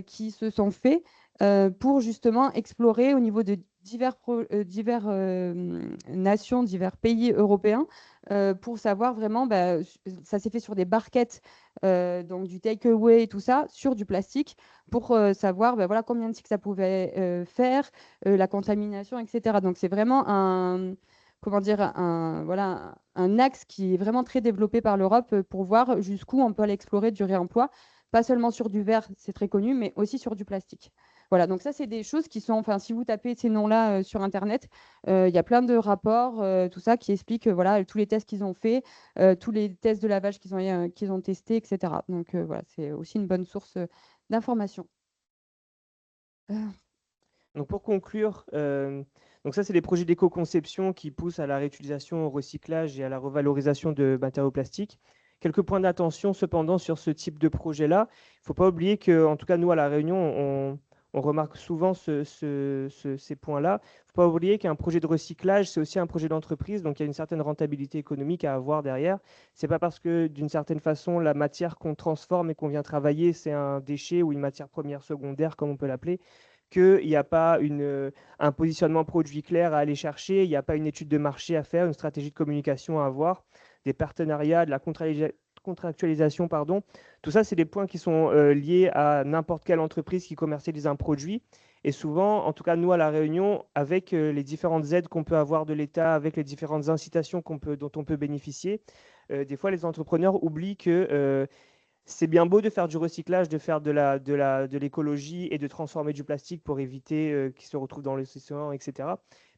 qui se sont faits pour justement explorer au niveau de divers nations, divers pays européens, pour savoir vraiment, ça s'est fait sur des barquettes, donc du take-away et tout ça, sur du plastique, pour savoir voilà, combien de cycles ça pouvait faire, la contamination, etc. Donc c'est vraiment comment dire, voilà, un axe qui est vraiment très développé par l'Europe pour voir jusqu'où on peut aller explorer du réemploi, pas seulement sur du verre, c'est très connu, mais aussi sur du plastique. Voilà, donc ça, c'est des choses qui sont, enfin, si vous tapez ces noms-là sur Internet, il y a plein de rapports, tout ça, qui expliquent voilà, tous les tests qu'ils ont faits, tous les tests de lavage qu'ils ont testés, etc. Donc voilà, c'est aussi une bonne source d'information. Donc pour conclure, donc ça c'est les projets d'éco-conception qui poussent à la réutilisation, au recyclage et à la revalorisation de matériaux plastiques. Quelques points d'attention cependant sur ce type de projet-là. Il ne faut pas oublier que, en tout cas nous à La Réunion, on remarque souvent ces points-là. Il ne faut pas oublier qu'un projet de recyclage, c'est aussi un projet d'entreprise, donc il y a une certaine rentabilité économique à avoir derrière. Ce n'est pas parce que d'une certaine façon la matière qu'on transforme et qu'on vient travailler, c'est un déchet ou une matière première secondaire, comme on peut l'appeler, qu'il n'y a pas un positionnement produit clair à aller chercher, il n'y a pas une étude de marché à faire, une stratégie de communication à avoir, des partenariats, de la contractualisation, pardon. Tout ça, c'est des points qui sont liés à n'importe quelle entreprise qui commercialise un produit. Et souvent, en tout cas nous à La Réunion, avec les différentes aides qu'on peut avoir de l'État, avec les différentes incitations dont on peut bénéficier, des fois les entrepreneurs oublient que c'est bien beau de faire du recyclage, de faire de l'écologie et de transformer du plastique pour éviter qu'il se retrouve dans l'océan, etc.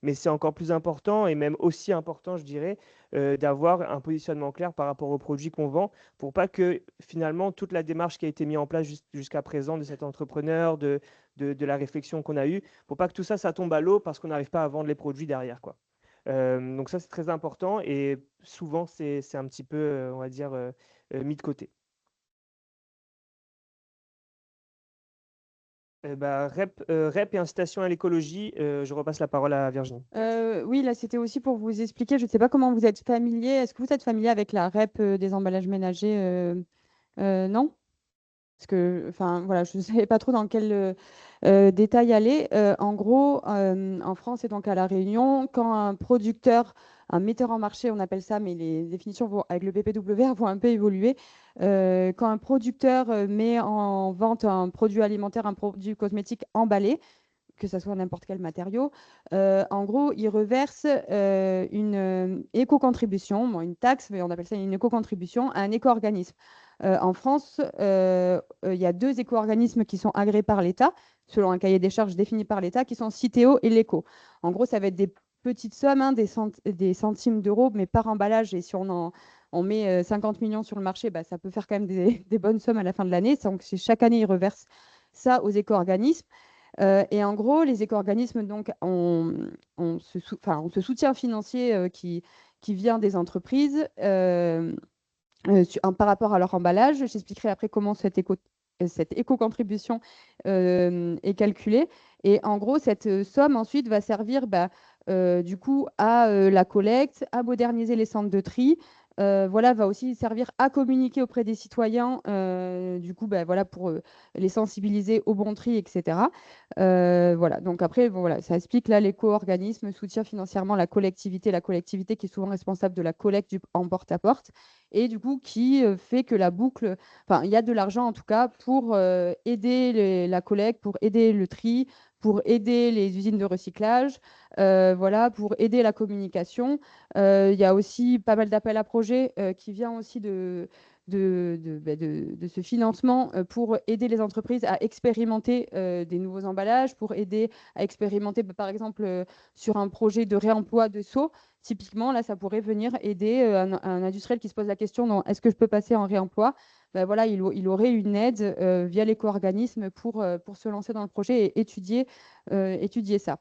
Mais c'est encore plus important et même aussi important, je dirais, d'avoir un positionnement clair par rapport aux produits qu'on vend pour pas que finalement toute la démarche qui a été mise en place jusqu'à présent de cet entrepreneur, de la réflexion qu'on a eue, pour pas que tout ça, ça tombe à l'eau parce qu'on n'arrive pas à vendre les produits derrière, quoi. Donc ça, c'est très important et souvent, c'est un petit peu, on va dire, mis de côté. REP et incitation à l'écologie, je repasse la parole à Virginie. Oui, là, c'était aussi pour vous expliquer, je ne sais pas comment vous êtes familier. Est-ce que vous êtes familier avec la REP des emballages ménagers non? Parce que, enfin, voilà, je ne savais pas trop dans quel détail aller. En gros, en France et donc à La Réunion, quand un producteur, un metteur en marché, on appelle ça, mais les définitions avec le PPWR vont un peu évoluer. Quand un producteur met en vente un produit alimentaire, un produit cosmétique emballé, que ce soit n'importe quel matériau, en gros, il reverse une éco-contribution, bon, une taxe, mais on appelle ça une éco-contribution, à un éco-organisme. En France, il y a 2 éco-organismes qui sont agréés par l'État, selon un cahier des charges défini par l'État, qui sont Citeo et l'Éco. En gros, ça va être des petites sommes, hein, des centimes d'euros, mais par emballage. Et si on met 50 millions sur le marché, bah, ça peut faire quand même des bonnes sommes à la fin de l'année. Donc, chaque année, ils reversent ça aux éco-organismes. Et en gros, les éco-organismes donc, ont ce soutien financier qui vient des entreprises par rapport à leur emballage. J'expliquerai après comment cette éco-contribution est calculée. Et en gros, cette somme ensuite va servir du coup à la collecte, à moderniser les centres de tri. Voilà, va aussi servir à communiquer auprès des citoyens, du coup, voilà, pour les sensibiliser au bon tri, etc. Voilà, donc après, bon, voilà, ça explique là, l'éco-organisme soutient financièrement la collectivité qui est souvent responsable de la collecte en porte-à-porte, et du coup, qui fait que la boucle, enfin, il y a de l'argent en tout cas pour aider la collecte, pour aider le tri, pour aider les usines de recyclage, voilà, pour aider la communication. Il y a aussi pas mal d'appels à projets qui vient aussi de ce financement pour aider les entreprises à expérimenter des nouveaux emballages, pour aider à expérimenter, par exemple, sur un projet de réemploi de seaux. Typiquement, là, ça pourrait venir aider un industriel qui se pose la question, est-ce que je peux passer en réemploi? Voilà, il aurait une aide via l'éco-organisme pour se lancer dans le projet et étudier ça.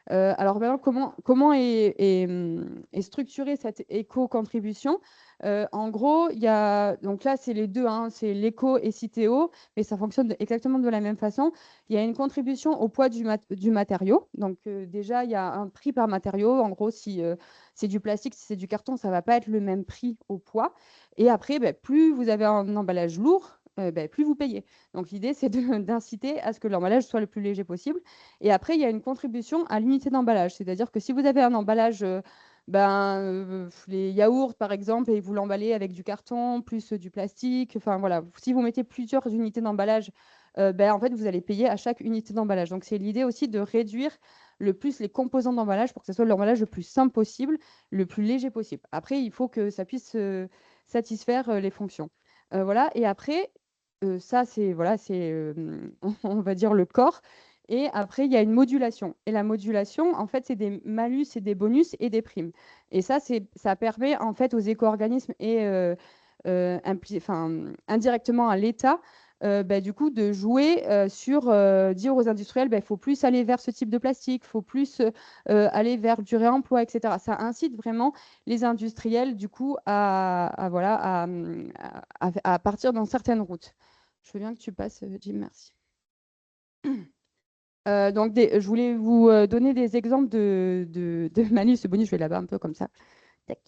Alors maintenant, comment est structurée cette éco-contribution? En gros, il y a, donc là, c'est les deux, hein, c'est l'éco et Citeo, mais ça fonctionne exactement de la même façon. Il y a une contribution au poids du matériau. Donc déjà, il y a un prix par matériau. En gros, si c'est du plastique, si c'est du carton, ça ne va pas être le même prix au poids. Et après, plus vous avez un emballage lourd, plus vous payez. Donc l'idée, c'est d'inciter à ce que l'emballage soit le plus léger possible. Et après, il y a une contribution à l'unité d'emballage. C'est-à-dire que si vous avez un emballage, les yaourts par exemple, et vous l'emballez avec du carton, plus du plastique, enfin voilà, si vous mettez plusieurs unités d'emballage, en fait, vous allez payer à chaque unité d'emballage. Donc c'est l'idée aussi de réduire le plus les composants d'emballage pour que ce soit l'emballage le plus simple possible, le plus léger possible. Après, il faut que ça puisse satisfaire les fonctions. Voilà. Et après, ça, c'est, voilà, on va dire, le corps. Et après, il y a une modulation. Et la modulation, en fait, c'est des malus et des bonus et des primes. Et ça permet, en fait, aux éco-organismes et indirectement à l'État du coup, de jouer sur dire aux industriels, il faut plus aller vers ce type de plastique, il faut plus aller vers du réemploi, etc. Ça incite vraiment les industriels, du coup, voilà, à partir dans certaines routes. Je veux bien que tu passes, Jim, merci. Donc, je voulais vous donner des exemples de malus, ce bonus, je vais là-bas un peu comme ça. Tac.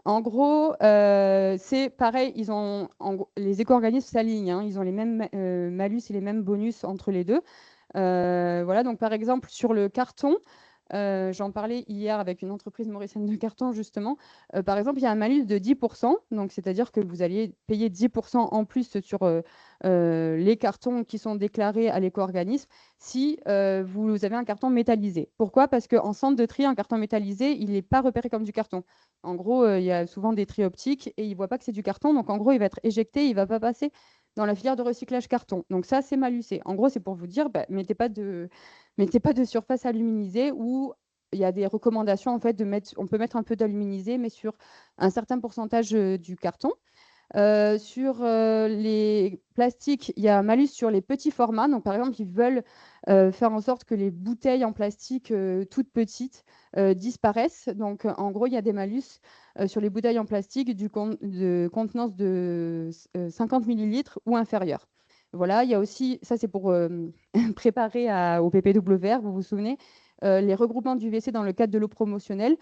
En gros, c'est pareil, les éco-organismes s'alignent, hein, ils ont les mêmes malus et les mêmes bonus entre les deux. Voilà, donc par exemple, sur le carton, j'en parlais hier avec une entreprise mauricienne de carton, justement. Par exemple, il y a un malus de 10%, donc c'est-à-dire que vous alliez payer 10% en plus sur les cartons qui sont déclarés à l'éco-organisme si vous avez un carton métallisé. Pourquoi? Parce qu'en centre de tri, un carton métallisé, il n'est pas repéré comme du carton. En gros, il y a souvent des tri optiques et ils ne voient pas que c'est du carton, donc en gros, il va être éjecté, il ne va pas passer dans la filière de recyclage carton. Donc ça, c'est malusé. En gros, c'est pour vous dire, mettez pas de surface aluminisée, où il y a des recommandations en fait on peut mettre un peu d'aluminisé, mais sur un certain pourcentage du carton. Sur les plastiques, il y a un malus sur les petits formats. Donc, par exemple, ils veulent faire en sorte que les bouteilles en plastique toutes petites disparaissent. Donc, en gros, il y a des malus sur les bouteilles en plastique de contenance de 50 millilitres ou inférieur. Voilà, il y a aussi, ça c'est pour préparer au PPWR, vous vous souvenez, les regroupements d'UVC dans le cadre de l'eau promotionnelle.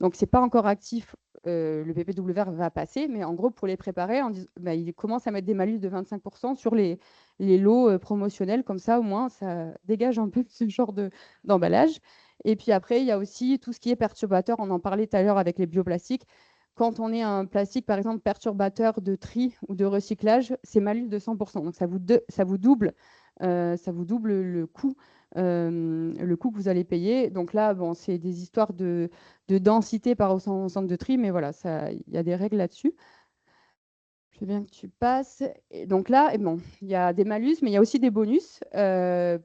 Donc, ce n'est pas encore actif, le PPWR va passer, mais en gros, pour les préparer, ils commencent à mettre des malus de 25% sur les lots promotionnels. Comme ça, au moins, ça dégage un peu ce genre d'emballage. Et puis après, il y a aussi tout ce qui est perturbateur. On en parlait tout à l'heure avec les bioplastiques. Quand on est un plastique, par exemple, perturbateur de tri ou de recyclage, c'est malus de 100%. Donc, ça vous double le coût que vous allez payer. Donc là, bon, c'est des histoires de densité par au centre de tri, mais voilà, il y a des règles là-dessus. Je veux bien que tu passes. Et donc là, bon, il y a des malus, mais il y a aussi des bonus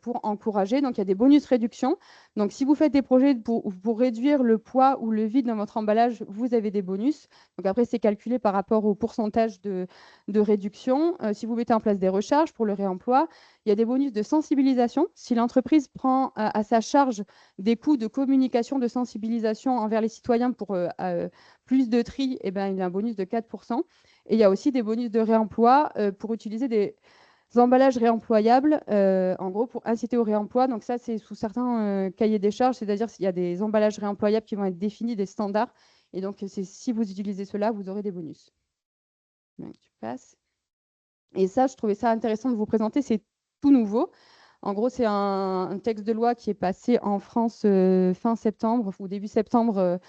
pour encourager. Donc, il y a des bonus réduction. Donc, si vous faites des projets pour réduire le poids ou le vide dans votre emballage, vous avez des bonus. Donc, après, c'est calculé par rapport au pourcentage de réduction. Si vous mettez en place des recharges pour le réemploi, il y a des bonus de sensibilisation. Si l'entreprise prend à sa charge des coûts de communication, de sensibilisation envers les citoyens pour plus de tri, il y a un bonus de 4%. Et il y a aussi des bonus de réemploi pour utiliser des emballages réemployables, en gros, pour inciter au réemploi. Donc ça, c'est sous certains cahiers des charges, c'est-à-dire qu'il y a des emballages réemployables qui vont être définis, des standards. Et donc, si vous utilisez cela, vous aurez des bonus. Donc, tu passes. Et ça, je trouvais ça intéressant de vous présenter. C'est tout nouveau. En gros, c'est un texte de loi qui est passé en France fin septembre ou début septembre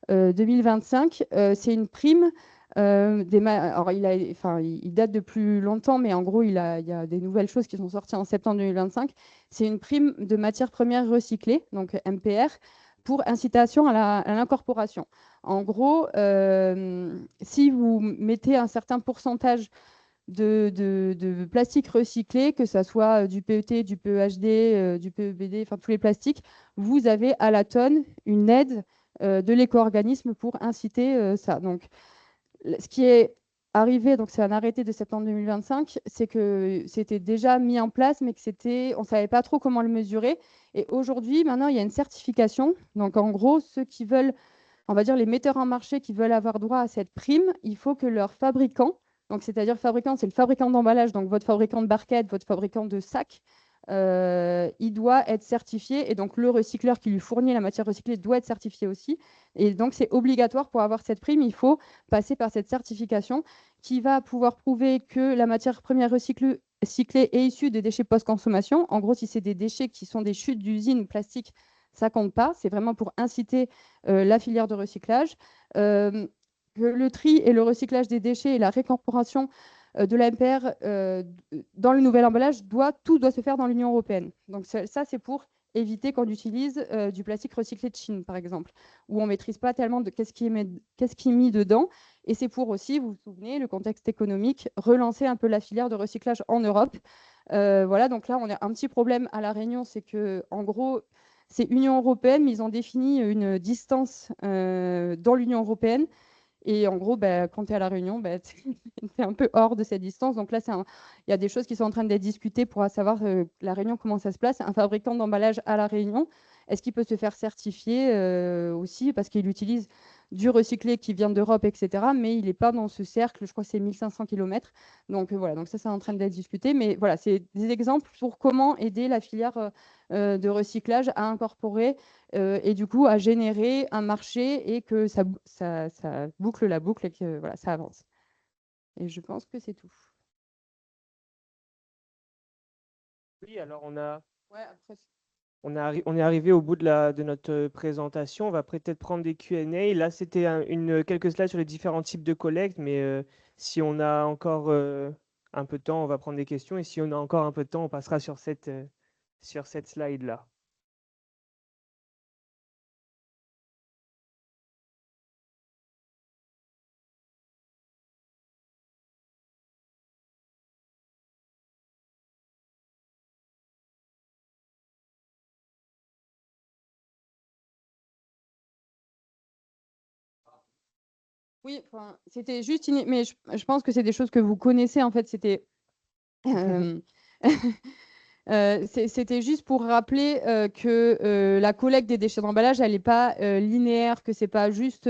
2025. C'est une prime. Alors, il date de plus longtemps, mais en gros, il y a des nouvelles choses qui sont sorties en septembre 2025. C'est une prime de matières premières recyclées, donc MPR, pour incitation à l'incorporation. En gros, si vous mettez un certain pourcentage de plastique recyclé, que ce soit du PET, du PEHD, du PEBD, enfin tous les plastiques, vous avez à la tonne une aide de l'éco-organisme pour inciter ça. Donc, ce qui est arrivé, donc c'est un arrêté de septembre 2025, c'est que c'était déjà mis en place, mais on ne savait pas trop comment le mesurer. Et aujourd'hui, maintenant, il y a une certification. Donc, en gros, ceux qui veulent, on va dire les metteurs en marché qui veulent avoir droit à cette prime, il faut que leur fabricant, donc c'est-à-dire fabricant, c'est le fabricant d'emballage, donc votre fabricant de barquettes, votre fabricant de sacs, il doit être certifié, et donc le recycleur qui lui fournit la matière recyclée doit être certifié aussi. Et donc c'est obligatoire pour avoir cette prime, il faut passer par cette certification qui va pouvoir prouver que la matière première recyclée est issue des déchets post-consommation. En gros, si c'est des déchets qui sont des chutes d'usines plastiques, ça compte pas. C'est vraiment pour inciter la filière de recyclage. Le tri et le recyclage des déchets et la réincorporation de la MPR dans le nouvel emballage, tout doit se faire dans l'Union européenne. Donc ça, c'est pour éviter qu'on utilise du plastique recyclé de Chine, par exemple, où on ne maîtrise pas tellement qu'est-ce qui est mis dedans. Et c'est pour aussi, vous vous souvenez, le contexte économique, relancer un peu la filière de recyclage en Europe. Voilà, donc là, on a un petit problème à La Réunion, c'est que, en gros, c'est Union européenne, mais ils ont défini une distance dans l'Union européenne. Et en gros, quand tu es à La Réunion, tu es un peu hors de cette distance. Donc là, il y a des choses qui sont en train d'être discutées pour savoir La Réunion, comment ça se place. Un fabricant d'emballage à La Réunion, est-ce qu'il peut se faire certifier aussi parce qu'il utilise du recyclé qui vient d'Europe, etc. Mais il n'est pas dans ce cercle, je crois que c'est 1500 km. Donc voilà, donc ça, c'est en train d'être discuté. Mais voilà, c'est des exemples pour comment aider la filière de recyclage à incorporer et du coup à générer un marché et que ça boucle la boucle et que voilà, ça avance. Et je pense que c'est tout. Oui, alors Ouais, après, on est arrivé au bout de notre présentation. On va peut-être prendre des Q&A. Là, c'était quelques slides sur les différents types de collecte, mais si on a encore un peu de temps, on va prendre des questions. Et si on a encore un peu de temps, on passera sur cette slide-là. oui, enfin, c'était juste, mais je pense que c'est des choses que vous connaissez en fait. C'était c'était juste pour rappeler que la collecte des déchets d'emballage, elle n'est pas linéaire, que c'est pas juste.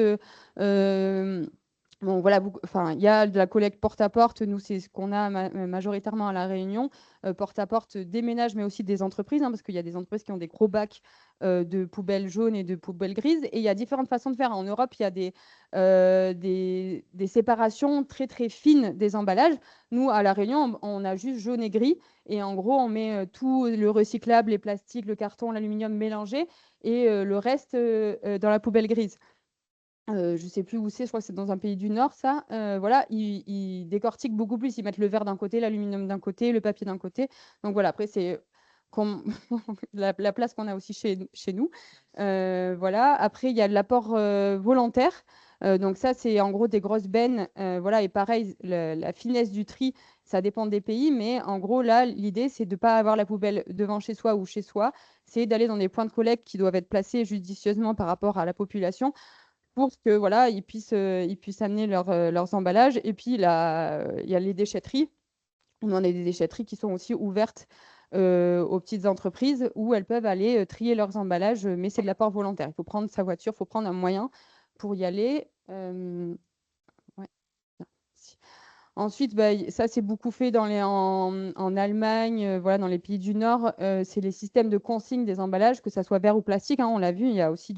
Bon, voilà, enfin, il y a de la collecte porte-à-porte. Nous, c'est ce qu'on a majoritairement à La Réunion. Porte-à-porte des ménages, mais aussi des entreprises, hein, parce qu'il y a des entreprises qui ont des gros bacs de poubelles jaunes et de poubelles grises. Et il y a différentes façons de faire. En Europe, il y a des séparations très, très fines des emballages. Nous, à La Réunion, on a juste jaune et gris. Et en gros, on met tout le recyclable, les plastiques, le carton, l'aluminium mélangé et le reste dans la poubelle grise. Je ne sais plus où c'est, je crois que c'est dans un pays du Nord, ça. Voilà, ils décortiquent beaucoup plus. Ils mettent le verre d'un côté, l'aluminium d'un côté, le papier d'un côté. Donc voilà, après, c'est la place qu'on a aussi chez nous. Voilà. Après, il y a de l'apport volontaire. Donc ça, c'est en gros des grosses bennes. Voilà, et pareil, la finesse du tri, ça dépend des pays. Mais en gros, là, l'idée, c'est de ne pas avoir la poubelle devant chez soi ou chez soi. C'est d'aller dans des points de collecte qui doivent être placés judicieusement par rapport à la population pour que voilà, ils puissent amener leurs emballages. Et puis là, il y a les déchetteries. On en a des déchetteries qui sont aussi ouvertes aux petites entreprises où elles peuvent aller trier leurs emballages, mais c'est de l'apport volontaire. Il faut prendre sa voiture, il faut prendre un moyen pour y aller. Ouais. Ensuite, ça, c'est beaucoup fait en Allemagne, voilà, dans les pays du Nord. C'est les systèmes de consigne des emballages, que ça soit verre ou plastique, hein, on l'a vu, il y a aussi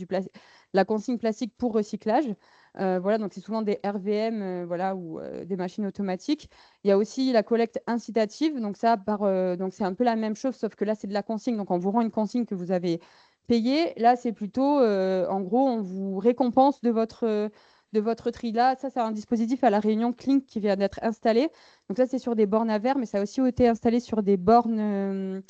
la consigne plastique pour recyclage. Voilà, donc c'est souvent des RVM voilà, ou des machines automatiques. Il y a aussi la collecte incitative. Donc, donc c'est un peu la même chose, sauf que là, c'est de la consigne. Donc, on vous rend une consigne que vous avez payée. Là, c'est plutôt, en gros, on vous récompense de votre tri. Là, ça, c'est un dispositif à La Réunion, Clink, qui vient d'être installé. Donc ça, c'est sur des bornes à verre, mais ça a aussi été installé sur des bornes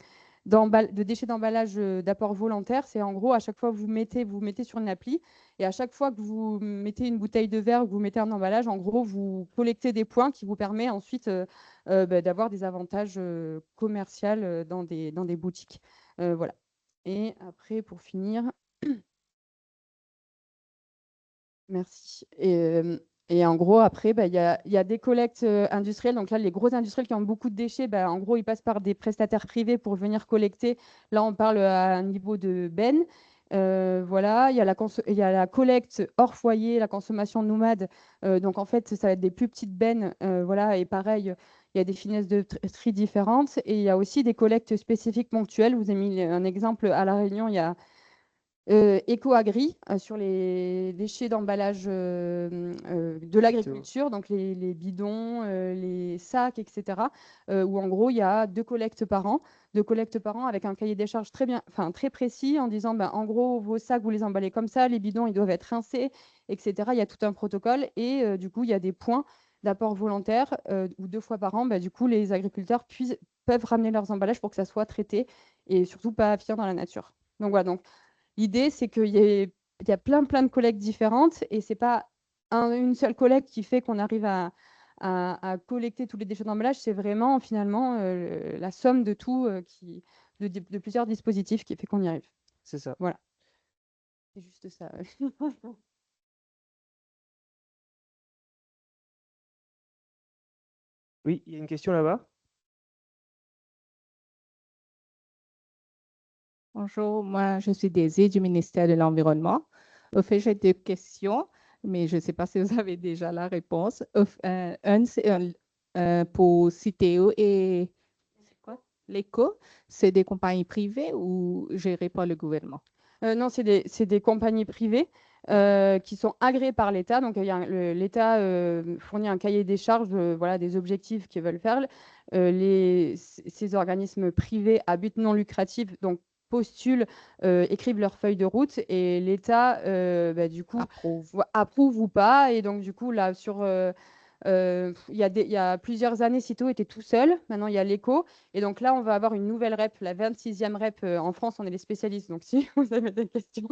de déchets d'emballage d'apport volontaire. C'est en gros, à chaque fois que vous mettez sur une appli, et à chaque fois que vous mettez une bouteille de verre ou que vous mettez un emballage, en gros, vous collectez des points qui vous permettent ensuite d'avoir des avantages commerciaux dans des boutiques. Voilà. Et après, pour finir, merci. Et en gros, après, il y a des collectes industrielles. Donc là, les gros industriels qui ont beaucoup de déchets, en gros, ils passent par des prestataires privés pour venir collecter. Là, on parle à un niveau de benne. Voilà, il y a la collecte hors foyer, la consommation nomade. Donc en fait, ça va être des plus petites bennes. Voilà, et pareil, il y a des finesses de tri différentes. Et il y a aussi des collectes spécifiques ponctuelles. Vous avez mis un exemple à La Réunion, il y a Ecoagri sur les déchets d'emballage de l'agriculture, donc les bidons, les sacs, etc. Où en gros il y a deux collectes par an avec un cahier des charges très précis en disant en gros vos sacs vous les emballez comme ça, les bidons ils doivent être rincés, etc. Il y a tout un protocole et du coup il y a des points d'apport volontaire où 2 fois par an, du coup les agriculteurs peuvent ramener leurs emballages pour que ça soit traité et surtout pas finir dans la nature. Donc voilà, donc l'idée, c'est qu'il y a plein de collectes différentes et c'est pas une seule collecte qui fait qu'on arrive à collecter tous les déchets d'emballage. C'est vraiment finalement la somme de tout, de plusieurs dispositifs qui fait qu'on y arrive. C'est ça. Voilà. C'est juste ça. Oui, il y a une question là-bas. Bonjour, moi je suis Daisy du ministère de l'Environnement. Au fait, j'ai deux questions, mais je ne sais pas si vous avez déjà la réponse. Un, c'est pour Citeo et c'est quoi? L'ECO, c'est des compagnies privées ou gérées par le gouvernement? Non, c'est des compagnies privées qui sont agréées par l'État. Donc, l'État fournit un cahier des charges, voilà, des objectifs qu'ils veulent faire. Ces organismes privés à but non lucratif donc, postulent, écrivent leur feuille de route et l'État, du coup, approuve ou pas. Et donc, du coup, là, il y a plusieurs années, Citeo était tout seul. Maintenant, il y a l'ECO. Et donc là, on va avoir une nouvelle REP, la 26e REP. En France, on est les spécialistes. Donc, si vous avez des questions,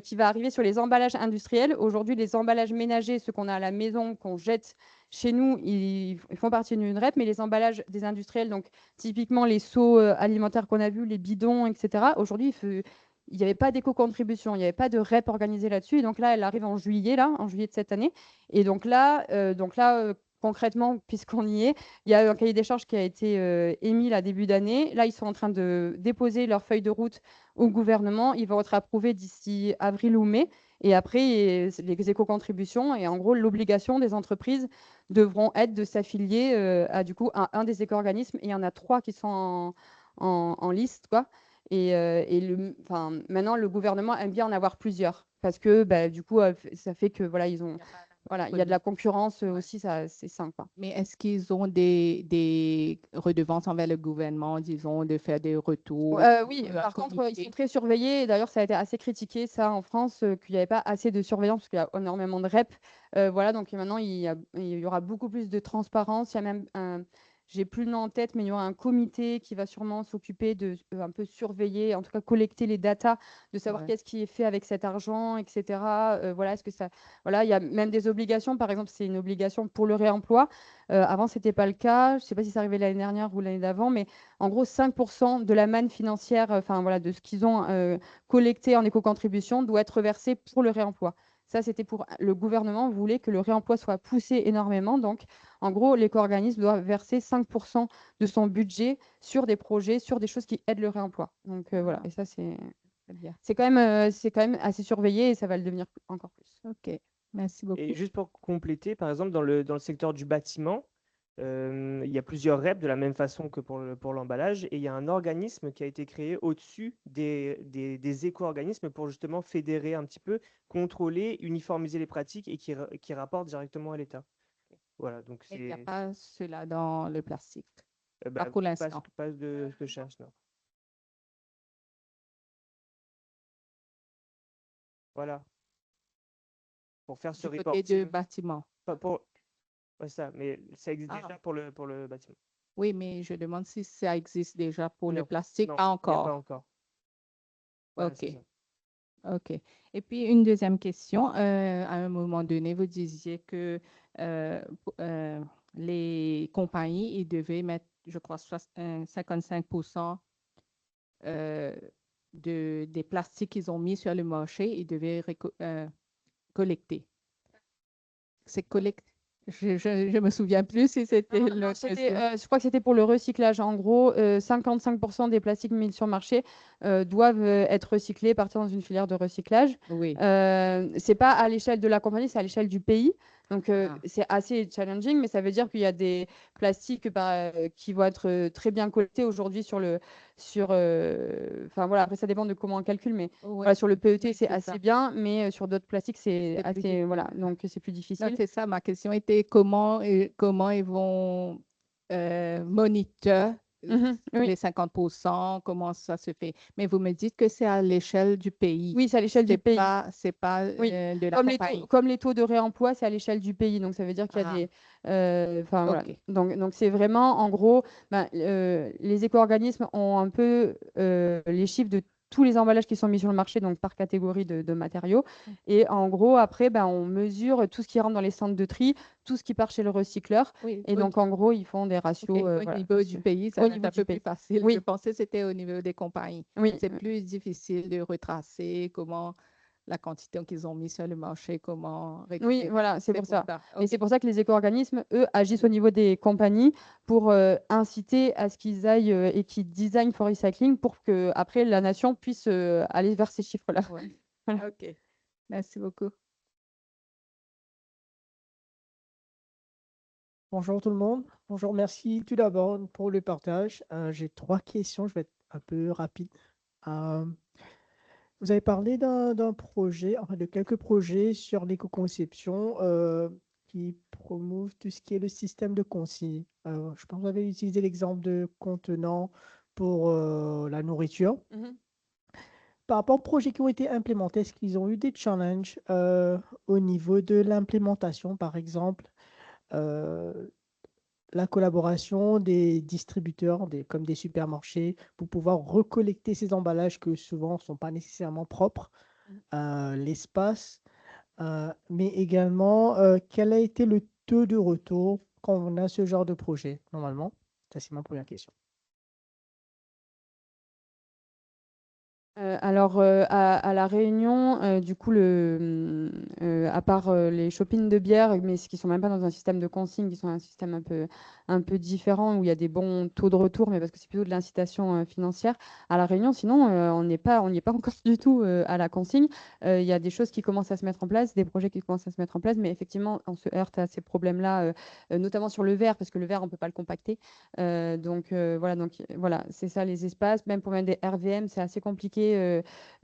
qui va arriver sur les emballages industriels. Aujourd'hui, les emballages ménagers, ceux qu'on a à la maison, qu'on jette chez nous, ils font partie d'une REP. Mais les emballages des industriels, donc typiquement les seaux alimentaires qu'on a vus, les bidons, etc., aujourd'hui, il n'y avait pas d'éco-contribution, il n'y avait pas de REP organisée là-dessus. Et donc là, elle arrive en juillet de cette année. Et donc là, concrètement, puisqu'on y est, il y a un cahier des charges qui a été émis là début d'année. Là, ils sont en train de déposer leur feuille de route au gouvernement. Ils vont être approuvés d'ici avril ou mai. Et après, les éco-contributions et en gros, l'obligation des entreprises devront être de s'affilier à du coup à un des éco-organismes. Et il y en a 3 qui sont en liste, quoi. Maintenant, le gouvernement aime bien en avoir plusieurs parce que du coup, ça fait que voilà, il y a de la concurrence aussi, ça, c'est sain, quoi. Mais est-ce qu'ils ont des redevances envers le gouvernement, disons, de faire des retours? Oui, par contre, ils sont très surveillés. Et d'ailleurs, ça a été assez critiqué, ça, en France, qu'il n'y avait pas assez de surveillance parce qu'il y a énormément de REP. Voilà, donc maintenant, il y aura beaucoup plus de transparence. Il y a même j'ai plus le nom en tête, mais il y aura un comité qui va sûrement s'occuper de un peu surveiller, en tout cas collecter les datas, de savoir qu'est-ce qui est fait avec cet argent, etc. Voilà, est-ce que ça, voilà, il y a même des obligations. Par exemple, c'est une obligation pour le réemploi. Avant, c'était pas le cas. Je ne sais pas si c'est arrivé l'année dernière ou l'année d'avant, mais en gros, 5% de la manne financière, enfin voilà, de ce qu'ils ont collecté en éco-contribution doit être versé pour le réemploi. Ça, c'était pour le gouvernement voulait que le réemploi soit poussé énormément. Donc, en gros, l'éco-organisme doit verser 5% de son budget sur des projets, sur des choses qui aident le réemploi. Donc voilà, et ça, c'est quand même assez surveillé et ça va le devenir encore plus. OK, merci beaucoup. Et juste pour compléter, par exemple, dans le secteur du bâtiment, il y a plusieurs REP de la même façon que pour l'emballage, et il y a un organisme qui a été créé au-dessus des éco-organismes pour justement fédérer un petit peu, contrôler, uniformiser les pratiques et qui rapporte directement à l'État. Voilà, donc Il n'y a c'est pas cela dans le plastique, bah, pas pour l'instant. pas de ce que je cherche, non. Voilà, pour faire ce Du côté du reporting. bâtiment. Pas pour... Ouais, ça, mais ça existe Ah. déjà pour le bâtiment. Oui, mais je demande si ça existe déjà pour le Non, plastique, non, pas il n'y a encore. pas encore. Voilà, OK. c'est ça. OK. Et puis, une deuxième question. À un moment donné, vous disiez que les compagnies, ils devaient mettre, je crois, 55% des plastiques qu'ils ont mis sur le marché, ils devaient collecter. C'est collecté. Je me souviens plus si c'était Non, l'autre question. je crois que c'était pour le recyclage. En gros, 55% des plastiques mis sur le marché doivent être recyclés, partir dans une filière de recyclage. Oui. C'est pas à l'échelle de la compagnie, c'est à l'échelle du pays. Donc, Ah. c'est assez challenging, mais ça veut dire qu'il y a des plastiques qui vont être très bien collectés aujourd'hui enfin voilà, après ça dépend de comment on calcule, mais Ouais. voilà, sur le PET, c'est ça. assez bien, mais sur d'autres plastiques, c'est C'est plus assez, difficile. voilà, donc c'est plus Non, difficile. c'est ça, ma question était comment ils vont monitorer Oui. les 50%, comment ça se fait. Mais vous me dites que c'est à l'échelle du pays. Oui, c'est à l'échelle du pays. C'est pas Oui. de la Comme compagnie. comme les taux de réemploi, c'est à l'échelle du pays. Donc, ça veut dire qu'il y a Ah. des. Enfin, voilà. OK. Donc c'est vraiment, en gros, les éco-organismes ont un peu les chiffres de tous les emballages qui sont mis sur le marché, donc par catégorie de matériaux. Et en gros, après, on mesure tout ce qui rentre dans les centres de tri, tout ce qui part chez le recycleur. Oui, Et donc, en gros, ils font des ratios. OK. Au Voilà, niveau du pays, ça Au va être niveau un du peu pays. plus facile. Oui. Je pensais que c'était au niveau des compagnies. Oui. C'est plus difficile de retracer comment la quantité qu'ils ont mis sur le marché, comment Oui, récupérer. voilà, c'est pour ça. Et Ok. c'est pour ça que les éco-organismes, eux, agissent au niveau des compagnies pour inciter à ce qu'ils aillent et qu'ils design for recycling pour que après la nation puisse aller vers ces chiffres-là. Ouais. Voilà. Ok. Merci beaucoup. Bonjour tout le monde. Bonjour, merci tout d'abord pour le partage. J'ai 3 questions, je vais être un peu rapide. Euh, Vous avez parlé d'un projet, enfin de quelques projets sur l'éco-conception qui promouvent tout ce qui est le système de consigne. Je pense que vous avez utilisé l'exemple de contenant pour la nourriture. Mhm. Par rapport aux projets qui ont été implémentés, est-ce qu'ils ont eu des challenges au niveau de l'implémentation, par exemple? euh, la collaboration des distributeurs, comme des supermarchés, pour pouvoir recollecter ces emballages que souvent ne sont pas nécessairement propres, l'espace, mais également quel a été le taux de retour quand on a ce genre de projet, normalement? Ça, c'est ma première question. Alors, à La Réunion, du coup, à part les shoppings de bière, mais qui sont même pas dans un système de consigne, qui sont un système un peu différent, où il y a des bons taux de retour, mais parce que c'est plutôt de l'incitation financière. À La Réunion, sinon, on n'y est pas encore du tout à la consigne. Il y a des choses qui commencent à se mettre en place, des projets qui commencent à se mettre en place, mais effectivement, on se heurte à ces problèmes-là, notamment sur le verre, parce que le verre, on peut pas le compacter. Donc voilà, c'est ça les espaces. Même pour mettre des RVM, c'est assez compliqué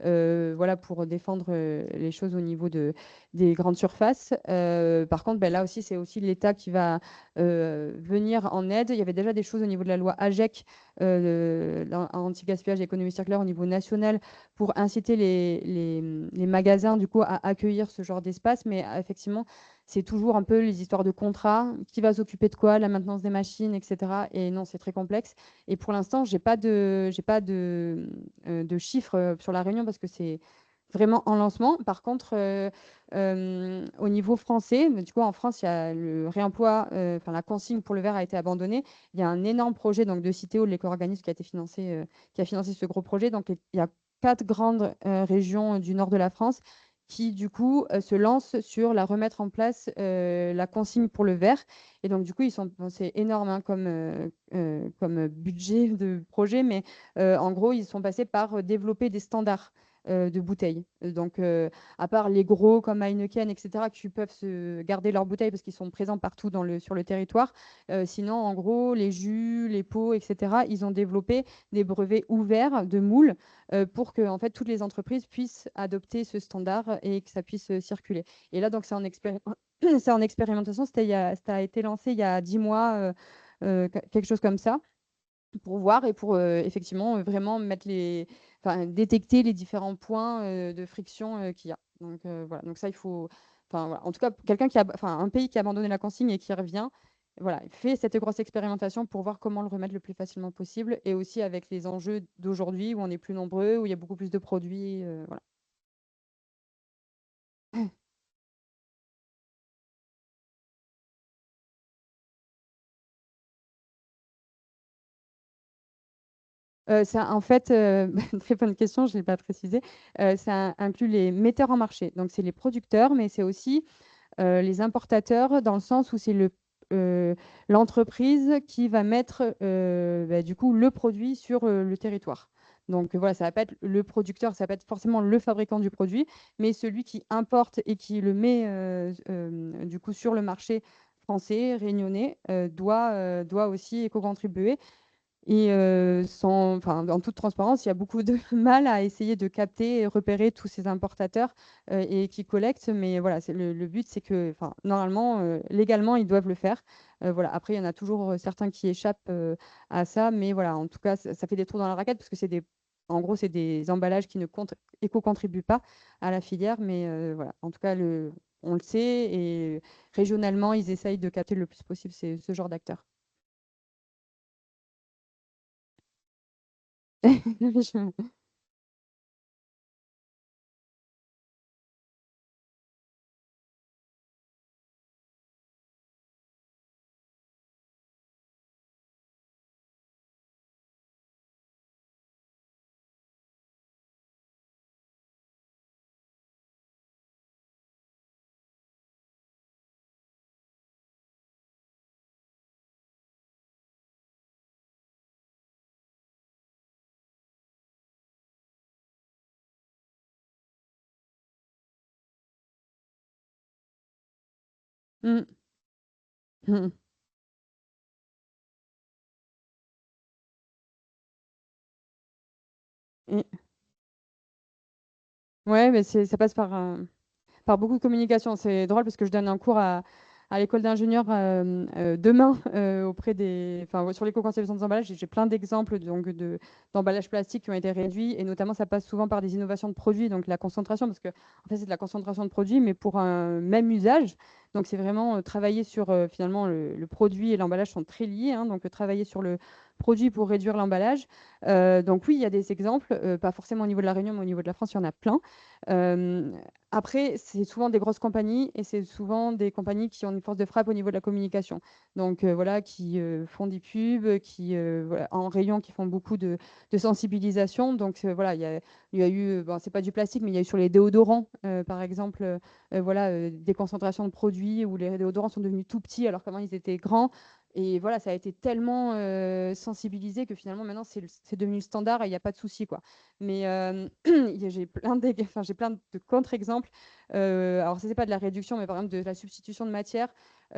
voilà, pour défendre les choses au niveau des grandes surfaces. Par contre, ben, là aussi, c'est aussi l'État qui va venir en aide. Il y avait déjà des choses au niveau de la loi AGEC, anti-gaspillage et économie circulaire au niveau national, pour inciter les magasins du coup, à accueillir ce genre d'espace. Mais effectivement, c'est toujours un peu les histoires de contrats, qui va s'occuper de quoi, la maintenance des machines, etc. Et non, c'est très complexe. Et pour l'instant, j'ai pas de chiffres sur la Réunion parce que c'est vraiment en lancement. Par contre, au niveau français, du coup, en France, il y a le réemploi, enfin la consigne pour le verre a été abandonnée. Il y a un énorme projet donc de Citeo, de l'éco-organisme qui a financé ce gros projet. Donc, il y a 4 grandes régions du nord de la France qui, du coup, se lancent sur la remettre en place la consigne pour le verre. Et donc, du coup, c'est énorme hein, comme budget de projet, mais en gros, ils sont passés par développer des standards de bouteilles. Donc, à part les gros comme Heineken, etc., qui peuvent se garder leurs bouteilles parce qu'ils sont présents partout sur le territoire, sinon, en gros, les jus, les pots, etc., ils ont développé des brevets ouverts de moules pour que en fait, toutes les entreprises puissent adopter ce standard et que ça puisse circuler. Et là, donc, c'est en expérimentation. Ça a été lancé il y a 10 mois, quelque chose comme ça, pour voir et pour effectivement vraiment enfin, détecter les différents points de friction qu'il y a. Donc voilà. Donc ça, il faut. Enfin, voilà. En tout cas, enfin, un pays qui a abandonné la consigne et qui revient, voilà, fait cette grosse expérimentation pour voir comment le remettre le plus facilement possible et aussi avec les enjeux d'aujourd'hui où on est plus nombreux, où il y a beaucoup plus de produits. Voilà. Ça, en fait, très bonne question, je ne l'ai pas précisé. Ça inclut les metteurs en marché. Donc, c'est les producteurs, mais c'est aussi les importateurs dans le sens où c'est l'entreprise qui va mettre du coup le produit sur le territoire. Donc voilà, ça va pas être le producteur, ça va pas être forcément le fabricant du produit, mais celui qui importe et qui le met du coup sur le marché français, réunionnais, doit aussi éco-contribuer. Et enfin, en toute transparence, il y a beaucoup de mal à essayer de capter et repérer tous ces importateurs et qui collectent. Mais voilà, le but, c'est que, enfin, normalement, légalement, ils doivent le faire. Voilà. Après, il y en a toujours certains qui échappent à ça. Mais voilà, en tout cas, ça fait des trous dans la raquette parce que en gros, c'est des emballages qui ne éco-contribuent pas à la filière. Mais voilà, en tout cas, on le sait. Et régionalement, ils essayent de capter le plus possible ce genre d'acteurs. Mm. Mm. Et- Ouais, mais ça passe par beaucoup de communication. C'est drôle parce que je donne un cours à l'école d'ingénieurs demain enfin, sur l'éco-conception des emballages. J'ai plein d'exemples d'emballages plastiques qui ont été réduits et notamment ça passe souvent par des innovations de produits, donc la concentration, parce que en fait c'est de la concentration de produits mais pour un même usage. Donc c'est vraiment travailler sur finalement le produit et l'emballage sont très liés, hein, donc travailler sur le produit pour réduire l'emballage. Donc oui, il y a des exemples, pas forcément au niveau de la Réunion, mais au niveau de la France, il y en a plein. Euh, Après, c'est souvent des grosses compagnies et c'est souvent des compagnies qui ont une force de frappe au niveau de la communication. Donc voilà, qui font des pubs, voilà, en rayon, qui font beaucoup de sensibilisation. Donc voilà, il y a eu, bon, c'est pas du plastique, mais il y a eu sur les déodorants, par exemple, voilà, des concentrations de produits où les déodorants sont devenus tout petits alors qu'avant ils étaient grands. Et voilà, ça a été tellement sensibilisé que finalement maintenant c'est devenu le standard et il n'y a pas de souci, quoi. Mais j'ai plein de contre-exemples. Alors, ça, c'est pas de la réduction, mais par exemple de la substitution de matière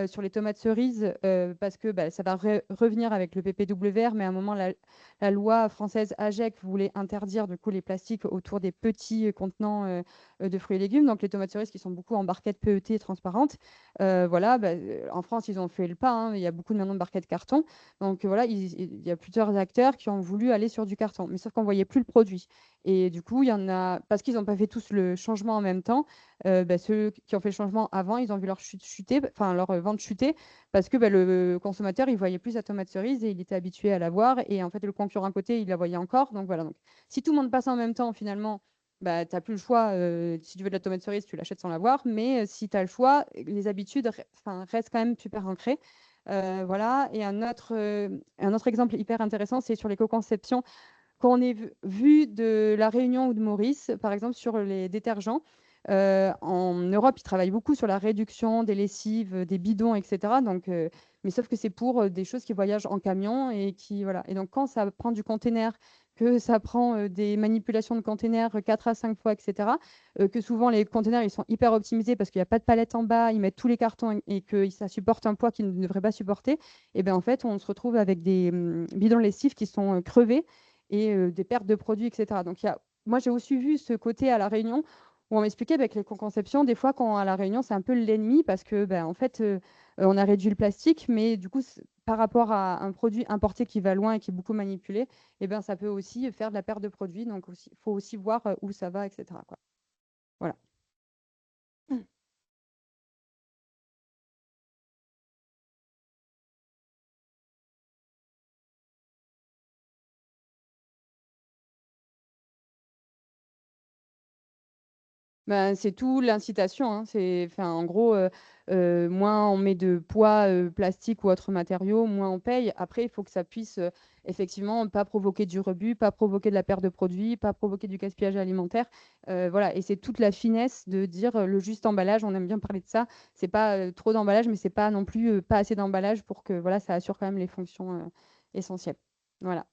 sur les tomates cerises, parce que bah, ça va revenir avec le PPWR, mais à un moment, la loi française AGEC voulait interdire du coup les plastiques autour des petits contenants de fruits et légumes, donc les tomates cerises qui sont beaucoup en barquettes PET transparentes. Voilà, bah, en France, ils ont fait le pas, hein, il y a beaucoup maintenant de barquettes carton. Donc voilà, il y a plusieurs acteurs qui ont voulu aller sur du carton, mais sauf qu'on ne voyait plus le produit. Et du coup, il y en a, parce qu'ils n'ont pas fait tous le changement en même temps, bah, ceux qui ont fait le changement avant, ils ont vu leur chute chuter, enfin leur vente chuter, parce que bah, le consommateur, il voyait plus la tomate cerise et il était habitué à la voir. Et en fait, le concurrent à côté, il la voyait encore. Donc voilà. Donc, si tout le monde passe en même temps, finalement, bah, tu n'as plus le choix. Si tu veux de la tomate cerise, tu l'achètes sans la voir. Mais si tu as le choix, les habitudes restent quand même super ancrées. Voilà. Et un autre exemple hyper intéressant, c'est sur l'éco-conception. Quand on est vu de La Réunion ou de Maurice, par exemple, sur les détergents, en Europe, ils travaillent beaucoup sur la réduction des lessives, des bidons, etc. Donc, mais sauf que c'est pour des choses qui voyagent en camion et qui, voilà. Et donc, quand ça prend du container, que ça prend des manipulations de containers 4 à 5 fois, etc., que souvent les containers, ils sont hyper optimisés parce qu'il n'y a pas de palette en bas, ils mettent tous les cartons et que ça supporte un poids qu'ils ne devraient pas supporter, et bien en fait, on se retrouve avec des bidons lessifs qui sont crevés et des pertes de produits, etc. Donc, moi, j'ai aussi vu ce côté à La Réunion où on m'expliquait avec l'éco-conception, des fois, quand à La Réunion, c'est un peu l'ennemi parce que, ben, en fait, on a réduit le plastique, mais du coup, par rapport à un produit importé qui va loin et qui est beaucoup manipulé, eh ben, ça peut aussi faire de la perte de produits. Donc, il faut aussi voir où ça va, etc., quoi. Voilà. Ben, c'est tout l'incitation, hein. Enfin, en gros, moins on met de poids plastique ou autres matériaux, moins on paye. Après, il faut que ça puisse effectivement pas provoquer du rebut, pas provoquer de la perte de produits, pas provoquer du gaspillage alimentaire. Voilà, et c'est toute la finesse de dire le juste emballage. On aime bien parler de ça. C'est pas trop d'emballage, mais c'est pas non plus pas assez d'emballage pour que voilà, ça assure quand même les fonctions essentielles. Voilà.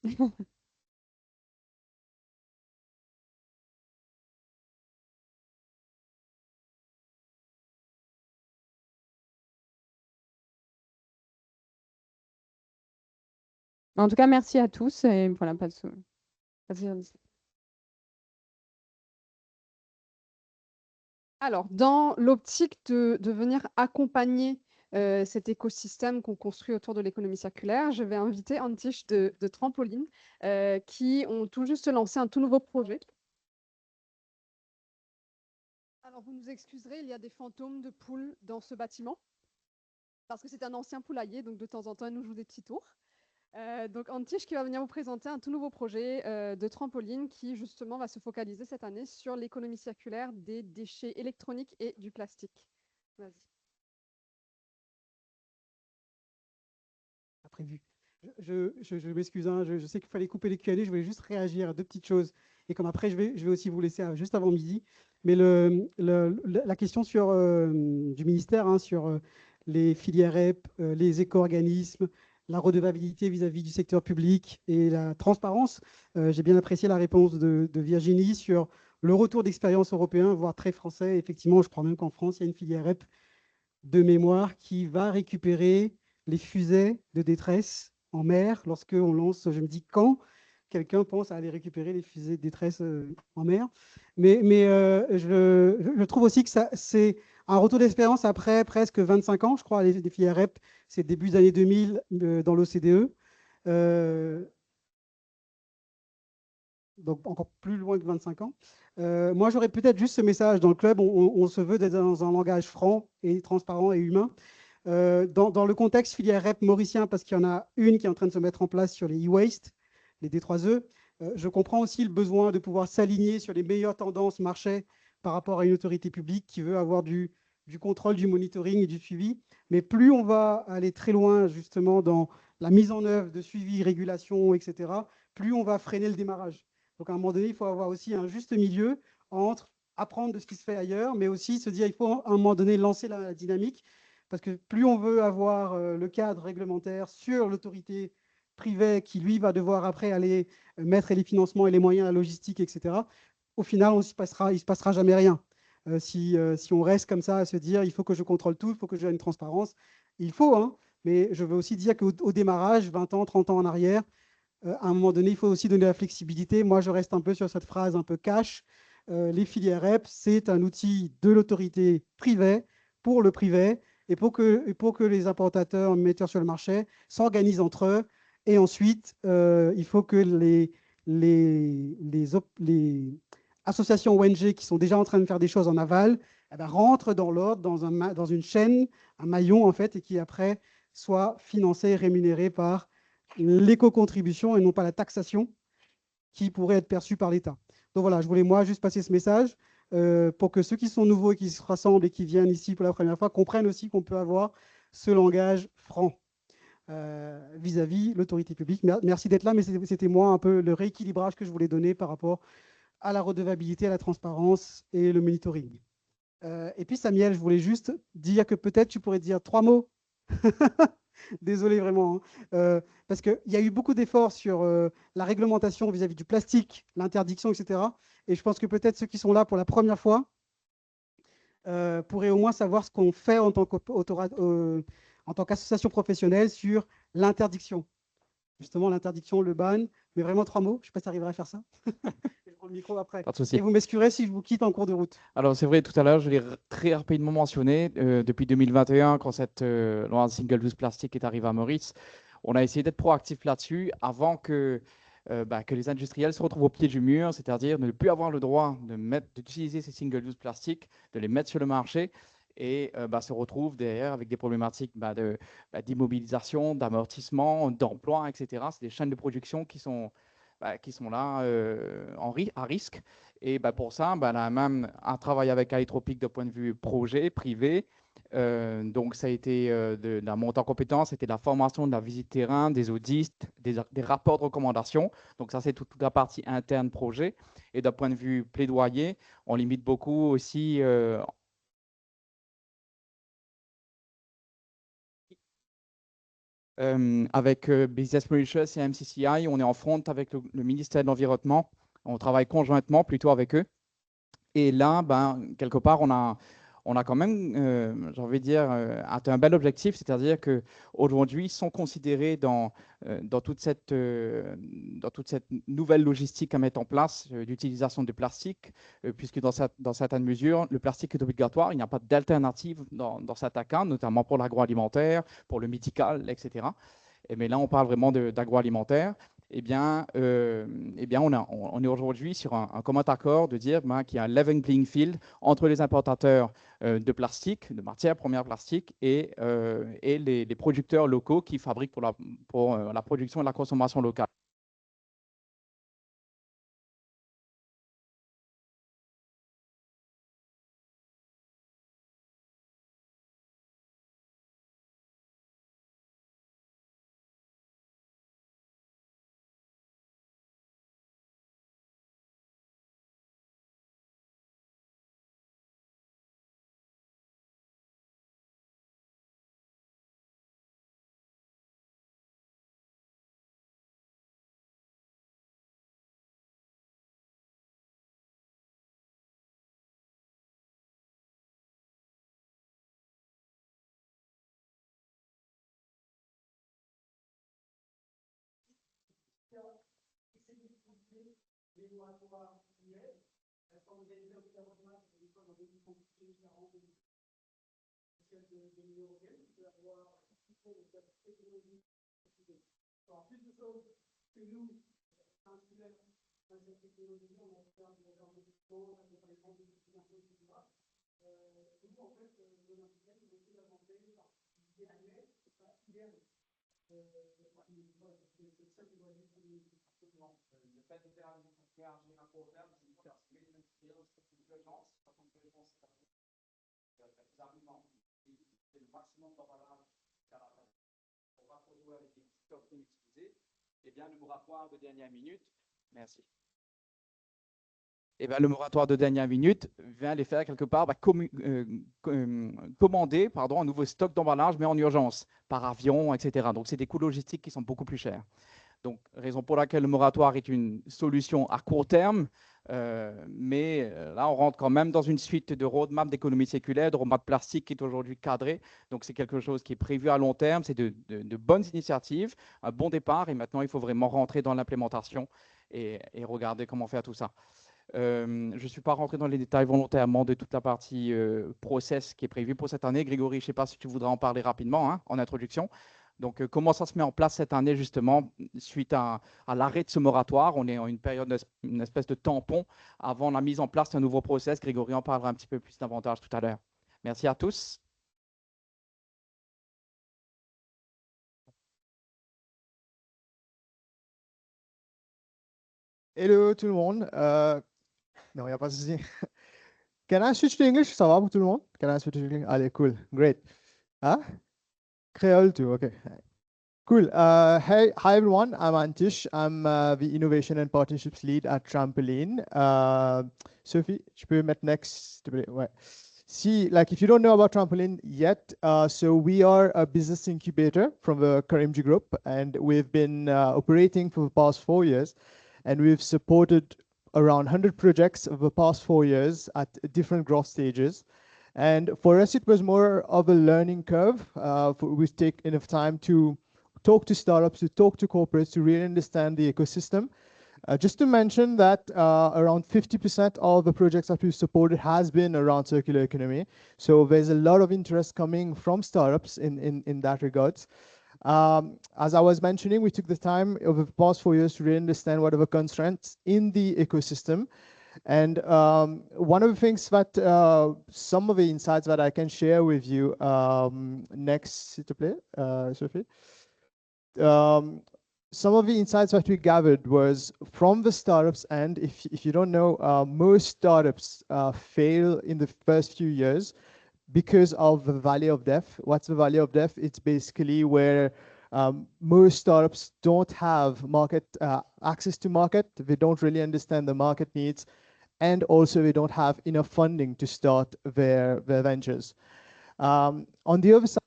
En tout cas, merci à tous et voilà, pas de- Alors, dans l'optique de venir accompagner cet écosystème qu'on construit autour de l'économie circulaire, je vais inviter Antiche de Trampoline qui ont tout juste lancé un tout nouveau projet. Alors, vous nous excuserez, il y a des fantômes de poules dans ce bâtiment parce que c'est un ancien poulailler, donc de temps en temps, ils nous jouent des petits tours. Donc Antiche qui va venir vous présenter un tout nouveau projet de trampoline qui justement va se focaliser cette année sur l'économie circulaire des déchets électroniques et du plastique. Vas-y. Pas prévu. Je m'excuse, hein, je sais qu'il fallait couper les Q&A, je voulais juste réagir à deux petites choses. Et comme après, je vais aussi vous laisser juste avant midi. Mais la question du ministère, hein, sur les filières REP, les éco-organismes, la redevabilité vis-à-vis du secteur public et la transparence, j'ai bien apprécié la réponse de Virginie sur le retour d'expérience européen, voire très français. Effectivement, je crois même qu'en France, il y a une filière REP de mémoire qui va récupérer les fusées de détresse en mer lorsque on lance, je me dis quand quelqu'un pense à aller récupérer les fusées de détresse en mer. Mais je trouve aussi que c'est un retour d'expérience après presque 25 ans, je crois, les filières REP, c'est début des années 2000 dans l'OCDE. Donc encore plus loin que 25 ans. Moi, j'aurais peut-être juste ce message dans le club, on se veut d'être dans un langage franc et transparent et humain. Dans le contexte filière REP mauricien, parce qu'il y en a une qui est en train de se mettre en place sur les e-waste, les D3E, je comprends aussi le besoin de pouvoir s'aligner sur les meilleures tendances marché par rapport à une autorité publique qui veut avoir du contrôle, du monitoring et du suivi. Mais plus on va aller très loin justement dans la mise en œuvre de suivi, régulation, etc., plus on va freiner le démarrage. Donc à un moment donné, il faut avoir aussi un juste milieu entre apprendre de ce qui se fait ailleurs, mais aussi se dire il faut à un moment donné lancer la dynamique, parce que plus on veut avoir le cadre réglementaire sur l'autorité privée qui, lui, va devoir après aller mettre les financements et les moyens, la logistique, etc., au final, il ne se passera jamais rien. Si on reste comme ça à se dire il faut que je contrôle tout, il faut que j'ai une transparence, il faut, hein, mais je veux aussi dire qu'au démarrage, 20 ans, 30 ans en arrière, à un moment donné, il faut aussi donner la flexibilité. Moi, je reste un peu sur cette phrase un peu cash. Les filières REP, c'est un outil de l'autorité privée pour le privé et pour que les importateurs, metteurs sur le marché s'organisent entre eux. Et ensuite, il faut que les associations ONG qui sont déjà en train de faire des choses en aval eh ben, rentrent dans l'ordre, dans une chaîne, un maillon en fait, et qui après soit financé et rémunéré par l'éco-contribution et non pas la taxation qui pourrait être perçue par l'État. Donc voilà, je voulais moi juste passer ce message pour que ceux qui sont nouveaux et qui se rassemblent et qui viennent ici pour la première fois comprennent aussi qu'on peut avoir ce langage franc vis-à-vis l'autorité publique. Merci d'être là, mais c'était moi un peu le rééquilibrage que je voulais donner par rapport à la redevabilité, à la transparence et le monitoring. Et puis Samuel, je voulais juste dire que peut-être tu pourrais dire 3 mots. Désolé vraiment, hein. Parce qu'il y a eu beaucoup d'efforts sur la réglementation vis-à-vis du plastique, l'interdiction, etc. Et je pense que peut-être ceux qui sont là pour la première fois pourraient au moins savoir ce qu'on fait en tant qu'association professionnelle sur l'interdiction. Justement, l'interdiction, le ban, mais vraiment 3 mots. Je ne sais pas si tu arriverais à faire ça. Je prends le micro après. Pas de souci. Et vous m'excuserez si je vous quitte en cours de route. Alors, c'est vrai, tout à l'heure, je l'ai très rapidement mentionné. Depuis 2021, quand cette loi single-use plastique est arrivée à Maurice, on a essayé d'être proactif là-dessus avant que les industriels se retrouvent au pied du mur, c'est-à-dire de ne plus avoir le droit d'utiliser ces single-use plastiques, de les mettre sur le marché et se retrouvent derrière avec des problématiques d'immobilisation, d'amortissement, d'emploi, etc. C'est des chaînes de production qui sont là à risque. Et pour ça, on a même un travail avec Alitropic de point de vue projet, privé. Donc, ça a été de la montée en compétences, c'était de la formation, de la visite terrain, des audits, des rapports de recommandation. Donc, ça, c'est toute la partie interne projet. Et d'un point de vue plaidoyer, on limite beaucoup aussi avec Business Mauritius et MCCI, on est en front avec le ministère de l'Environnement. On travaille conjointement plutôt avec eux. Et là, quelque part, on a quand même, j'ai envie de dire, atteint un bel objectif, c'est-à-dire qu'aujourd'hui, ils sont considérés dans toute cette nouvelle logistique à mettre en place d'utilisation de plastique, puisque dans certaines mesures, le plastique est obligatoire, il n'y a pas d'alternative dans cet cas, notamment pour l'agroalimentaire, pour le médical, etc. Mais là, on parle vraiment d'agroalimentaire. On est aujourd'hui sur un commun accord de dire qu'il y a un level playing field entre les importateurs de plastique, de matières premières plastiques, et les producteurs locaux qui fabriquent pour la production et la consommation locale. des moratoires annuels, organisés au gouvernement, des fois dans des conditions différentes de l'Union européenne, qui peut avoir des technologies. En plus de choses que nous, insulaires, dans cette technologie, on a fait un programme de discours, un accompagnement de l'info, etc. Nous, en fait, nos insulaires, ils ont été inventés par des annuels, pas hiverne. C'est ça que vous voyez pour les absolument. Le fait de faire un court terme, c'est une perspective de l'urgence, par contre, l'urgence, c'est des arguments. C'est le maximum d'emballage pour pas retrouver avec des stocks non utilisés. Eh bien, le moratoire de dernière minute, merci. Eh bien, le moratoire de dernière minute vient les faire quelque part commander un nouveau stock d'emballage, mais en urgence, par avion, etc. Donc, c'est des coûts logistiques qui sont beaucoup plus chers. Donc, raison pour laquelle le moratoire est une solution à court terme, mais là, on rentre quand même dans une suite de roadmap d'économie circulaire, de roadmap plastique qui est aujourd'hui cadré. Donc, c'est quelque chose qui est prévu à long terme. C'est de bonnes initiatives, un bon départ. Et maintenant, il faut vraiment rentrer dans l'implémentation et regarder comment faire tout ça. Je ne suis pas rentré dans les détails volontairement de toute la partie process qui est prévue pour cette année. Grégory, je ne sais pas si tu voudrais en parler rapidement en introduction. Donc, comment ça se met en place cette année, justement, suite à l'arrêt de ce moratoire? On est en une période, une espèce de tampon avant la mise en place d'un nouveau process. Grégory en parlera un petit peu plus davantage tout à l'heure. Merci à tous. Hello tout le monde. Non, il n'y a pas de souci. Can I switch to English? Ça va pour tout le monde? Can I switch to English? Allez, cool. Great. Hein? Créole too, okay. Cool. Hi everyone. I'm Antish. I'm the Innovation and Partnerships Lead at Trampoline. Sophie, tu peux mettre next. Ouais. See, like if you don't know about Trampoline yet, so we are a business incubator from the Karimji Group, and we've been operating for the past 4 years, and we've supported around 100 projects over the past 4 years at different growth stages. And for us, it was more of a learning curve. We've taken enough time to talk to startups, to talk to corporates, to really understand the ecosystem. Just to mention that around 50% of the projects that we've supported has been around circular economy. So there's a lot of interest coming from startups in that regards. As I was mentioning, we took the time over the past 4 years to really understand what are the constraints in the ecosystem. And one of the things that some of the insights that I can share with you next, to play, Sophie. Some of the insights that we gathered was from the startups, and if you don't know, most startups fail in the first few years because of the valley of death. What's the valley of death? It's basically where most startups don't have market access to market. They don't really understand the market needs, and also they don't have enough funding to start their ventures. On the other side,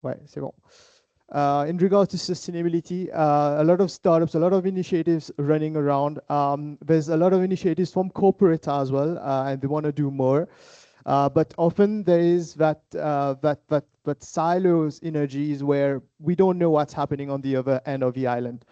ouais, c'est bon. In regards to sustainability, a lot of startups, a lot of initiatives running around. There's a lot of initiatives from corporate as well, and they want to do more. But often there is that silos energies where we don't know what's happening on the other end of the island.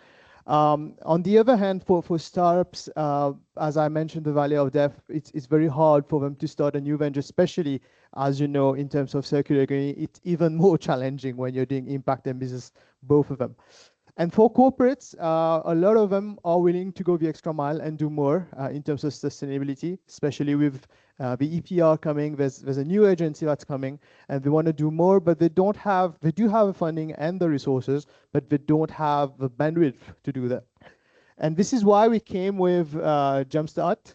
On the other hand, for startups, as I mentioned, the valley of death, it's very hard for them to start a new venture, especially, as you know, in terms of circular economy. It's even more challenging when you're doing impact and business, both of them. And for corporates, a lot of them are willing to go the extra mile and do more in terms of sustainability, especially with the EPR coming. There's a new agency that's coming, and they want to do more, but they do have the funding and the resources, but they don't have the bandwidth to do that. And this is why we came with Jumpstart.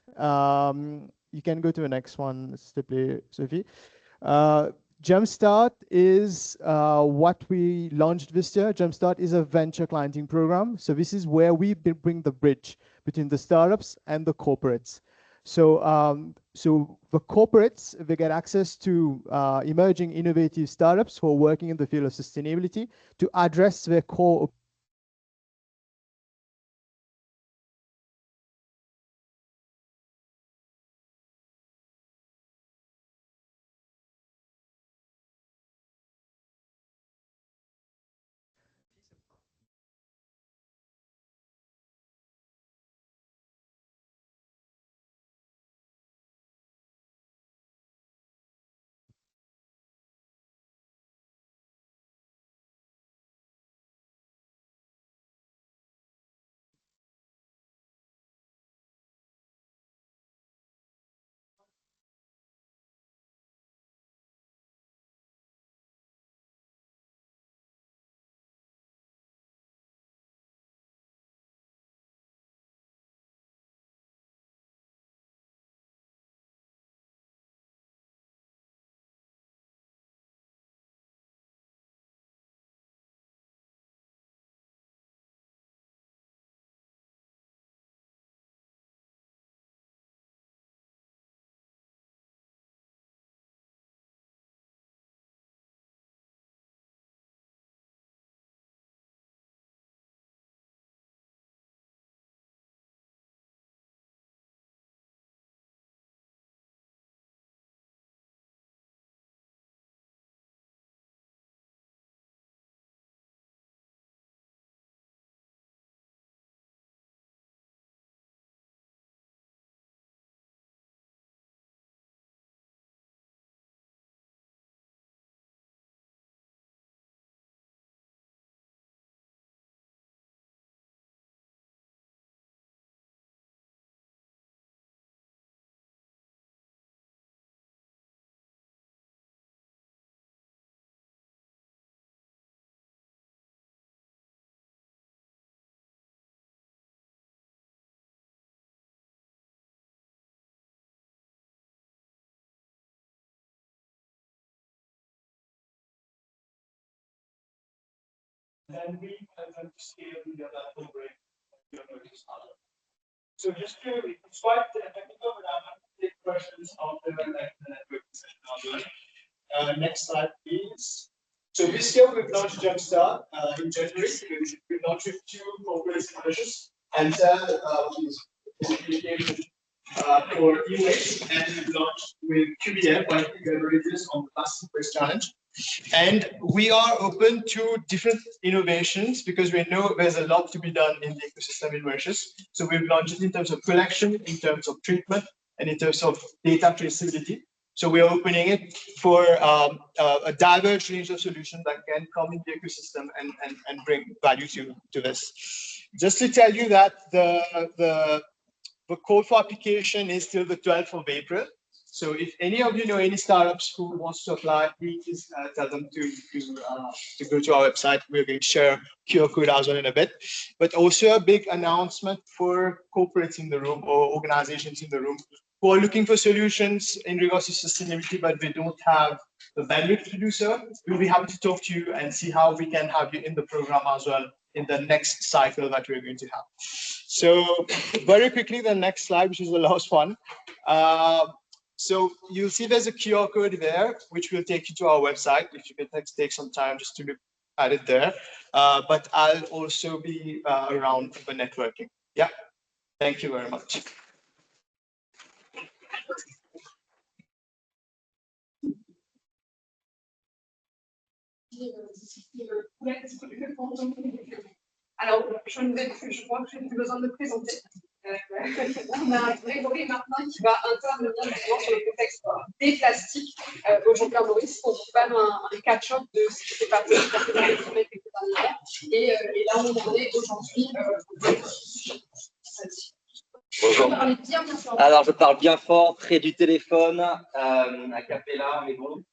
You can go to the next one, Sophie. Jumpstart is what we launched this year. Jumpstart is a venture clienting program. So this is where we bring the bridge between the startups and the corporates. So, so the corporates, they get access to emerging innovative startups who are working in the field of sustainability to address their core then we help them to scale their platform break. So just to, it's quite technical, but I'm going to take questions after the network session. Next slide, please. So this year we've launched Jumpstart in January. We've launched with 2 corporate innovations, and is application for e-waste, and we've launched with QBM, Quality Beverages, on the Plastic Waste Challenge. And we are open to different innovations because we know there's a lot to be done in the ecosystem in Mauritius. So we've launched it in terms of collection, in terms of treatment, and in terms of data traceability. So we are opening it for a diverse range of solutions that can come in the ecosystem and bring value to this. Just to tell you that the call for application is till the 12th of April. So if any of you know any startups who wants to apply, please tell them to go to our website. We're going to share QR code as well in a bit. But also a big announcement for corporates in the room or organizations in the room who are looking for solutions in regards to sustainability, but they don't have the bandwidth to do so. We'll be happy to talk to you and see how we can have you in the program as well in the next cycle that we're going to have. So very quickly, the next slide, which is the last one. So you'll see there's a QR code there, which will take you to our website. If you can take some time just to look at it there. But I'll also be around for networking. Yeah, thank you very much. Alors, je ne vais plus, je crois que je n'ai plus besoin de me présenter. On a Grégory maintenant qui va intervenir justement sur le contexte des plastiques aujourd'hui en Maurice pour vous faire un catch-up de ce qui s'est passé dans les kilomètres et là où on en est aujourd'hui. Bonjour. Alors, je parle bien fort, près du téléphone, à Capella, mais bon,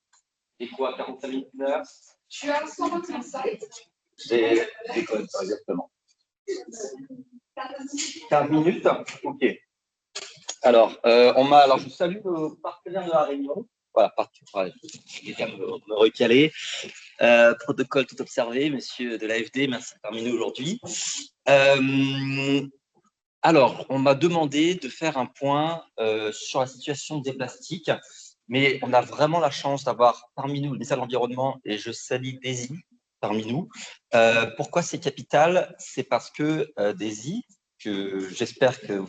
et quoi, 45 minutes, 1 heure? Tu as 125 slides. J'ai des codes, exactement. 15 minutes, ok. Alors, alors je salue nos partenaires de la réunion. Voilà, je vais me recaler. Protocole tout observé, monsieur de l'AFD, merci d'être parmi nous aujourd'hui. Alors, on m'a demandé de faire un point sur la situation des plastiques, mais on a vraiment la chance d'avoir parmi nous le ministère de l'Environnement, et je salue Daisy parmi nous. Pourquoi c'est capital? C'est parce que Daisy, que j'espère que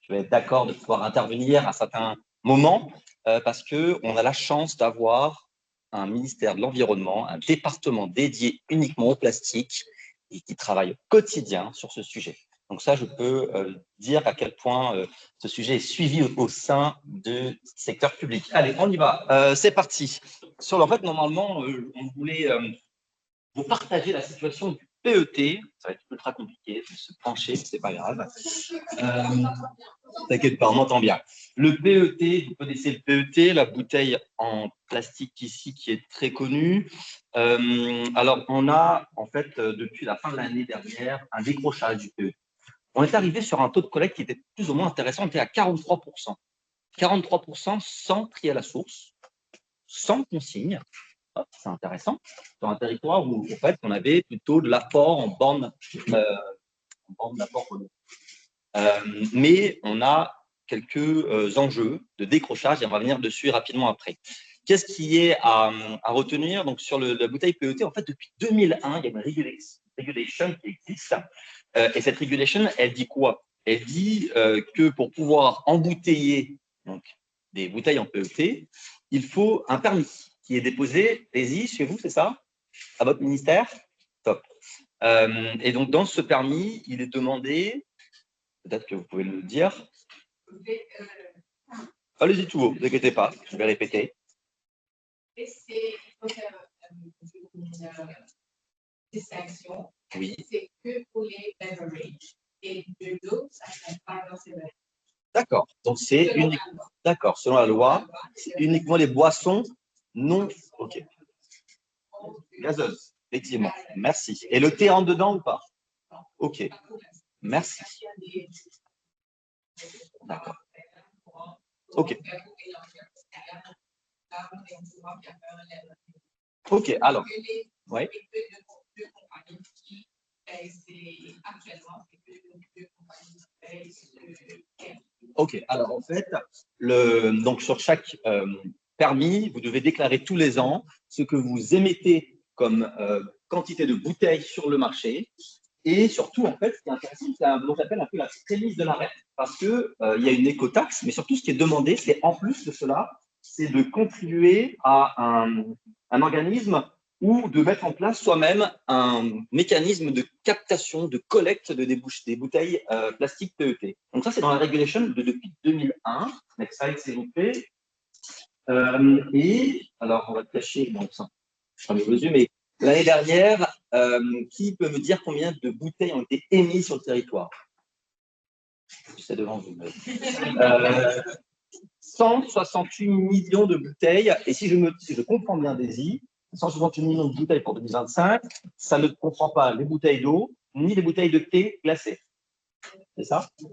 je vais être d'accord de pouvoir intervenir à certains moments, parce qu'on a la chance d'avoir un ministère de l'Environnement, un département dédié uniquement au plastique et qui travaille au quotidien sur ce sujet. Donc ça, je peux dire à quel point ce sujet est suivi au sein du secteur public. Allez, on y va. C'est parti. En fait, normalement, on voulait vous partager la situation du PET. Ça va être ultra compliqué de se pencher, c'est pas grave. T'inquiète pas, on m'entend bien. Le PET, vous connaissez le PET, la bouteille en plastique ici qui est très connue. Alors, on a en fait, depuis la fin de l'année dernière, un décrochage du PET. On est arrivé sur un taux de collecte qui était plus ou moins intéressant, on était à 43%. 43% sans tri à la source, sans consigne. C'est intéressant, sur un territoire où en fait, on avait plutôt de l'apport en borne d'apport. Mais on a quelques enjeux de décrochage et on va venir dessus rapidement après. Qu'est-ce qui est à retenir? Donc, sur la bouteille PET, en fait, depuis 2001, il y a une régulation qui existe. Et cette régulation, elle dit quoi? Elle dit que pour pouvoir embouteiller donc, des bouteilles en PET, il faut un permis qui est déposé, Daisy, chez vous, c'est ça? À votre ministère? Top. Et donc, dans ce permis, il est demandé, peut-être que vous pouvez le dire. Allez-y tout haut, ne vous inquiétez pas, je vais répéter. Et c'est une distinction. Oui. C'est que pour les beverages. Et de l'eau, ça ne s'appelle pas dans ces beverages. D'accord. Donc, c'est uniquement. D'accord. Selon la loi, c'est uniquement les boissons non. OK. Gazeuses, effectivement. Merci. Et le thé rentre dedans ou pas? OK. Merci. D'accord. OK. OK. Alors. Oui. c'est actuellement, c'est que deux compagnies Ok, alors en fait, donc sur chaque permis, vous devez déclarer tous les ans ce que vous émettez comme quantité de bouteilles sur le marché. Et surtout, en fait, ce qui est intéressant, c'est ce qu'on appelle un peu la prémisse de l'arrêt. Parce qu'il il y a une écotaxe, mais surtout, ce qui est demandé, c'est en plus de cela, c'est de contribuer à un organisme ou de mettre en place soi-même un mécanisme de captation, de collecte des bouteilles plastiques PET. Donc ça, c'est dans la regulation depuis 2001. Next slide, s'il vous plaît. Et alors, on va cacher, donc ça, je vais mesure, mais l'année dernière, qui peut me dire combien de bouteilles ont été émises sur le territoire? C'est devant vous. 168 millions de bouteilles. Et si je comprends bien, Daisy, 168 millions de bouteilles pour 2025, ça ne comprend pas les bouteilles d'eau ni les bouteilles de thé glacées. C'est ça? Je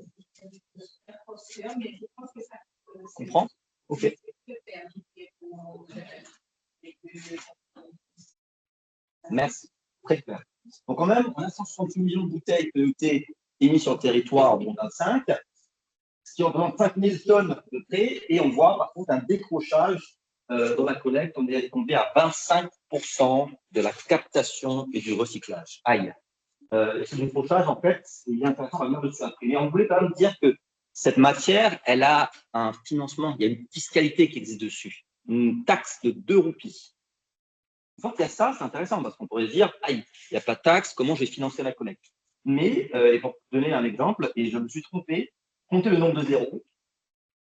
comprends? Ok. Merci. Très clair. Donc, quand même, on a 168 millions de bouteilles PET émises sur le territoire en 2025, ce qui représente 5 000 tonnes de thé. Et on voit par contre un décrochage dans la collecte. On est tombé à 25% de la captation et du recyclage. Aïe. Ce décrochage, en fait, il est intéressant à venir dessus après. Mais on voulait quand même dire que cette matière, elle a un financement, il y a une fiscalité qui existe dessus, une taxe de 2 roupies. Une fois qu'il y a ça, c'est intéressant parce qu'on pourrait se dire, aïe, il n'y a pas de taxe, comment je vais financer la collecte? Mais, et pour donner un exemple, et je me suis trompé, comptez le nombre de zéros.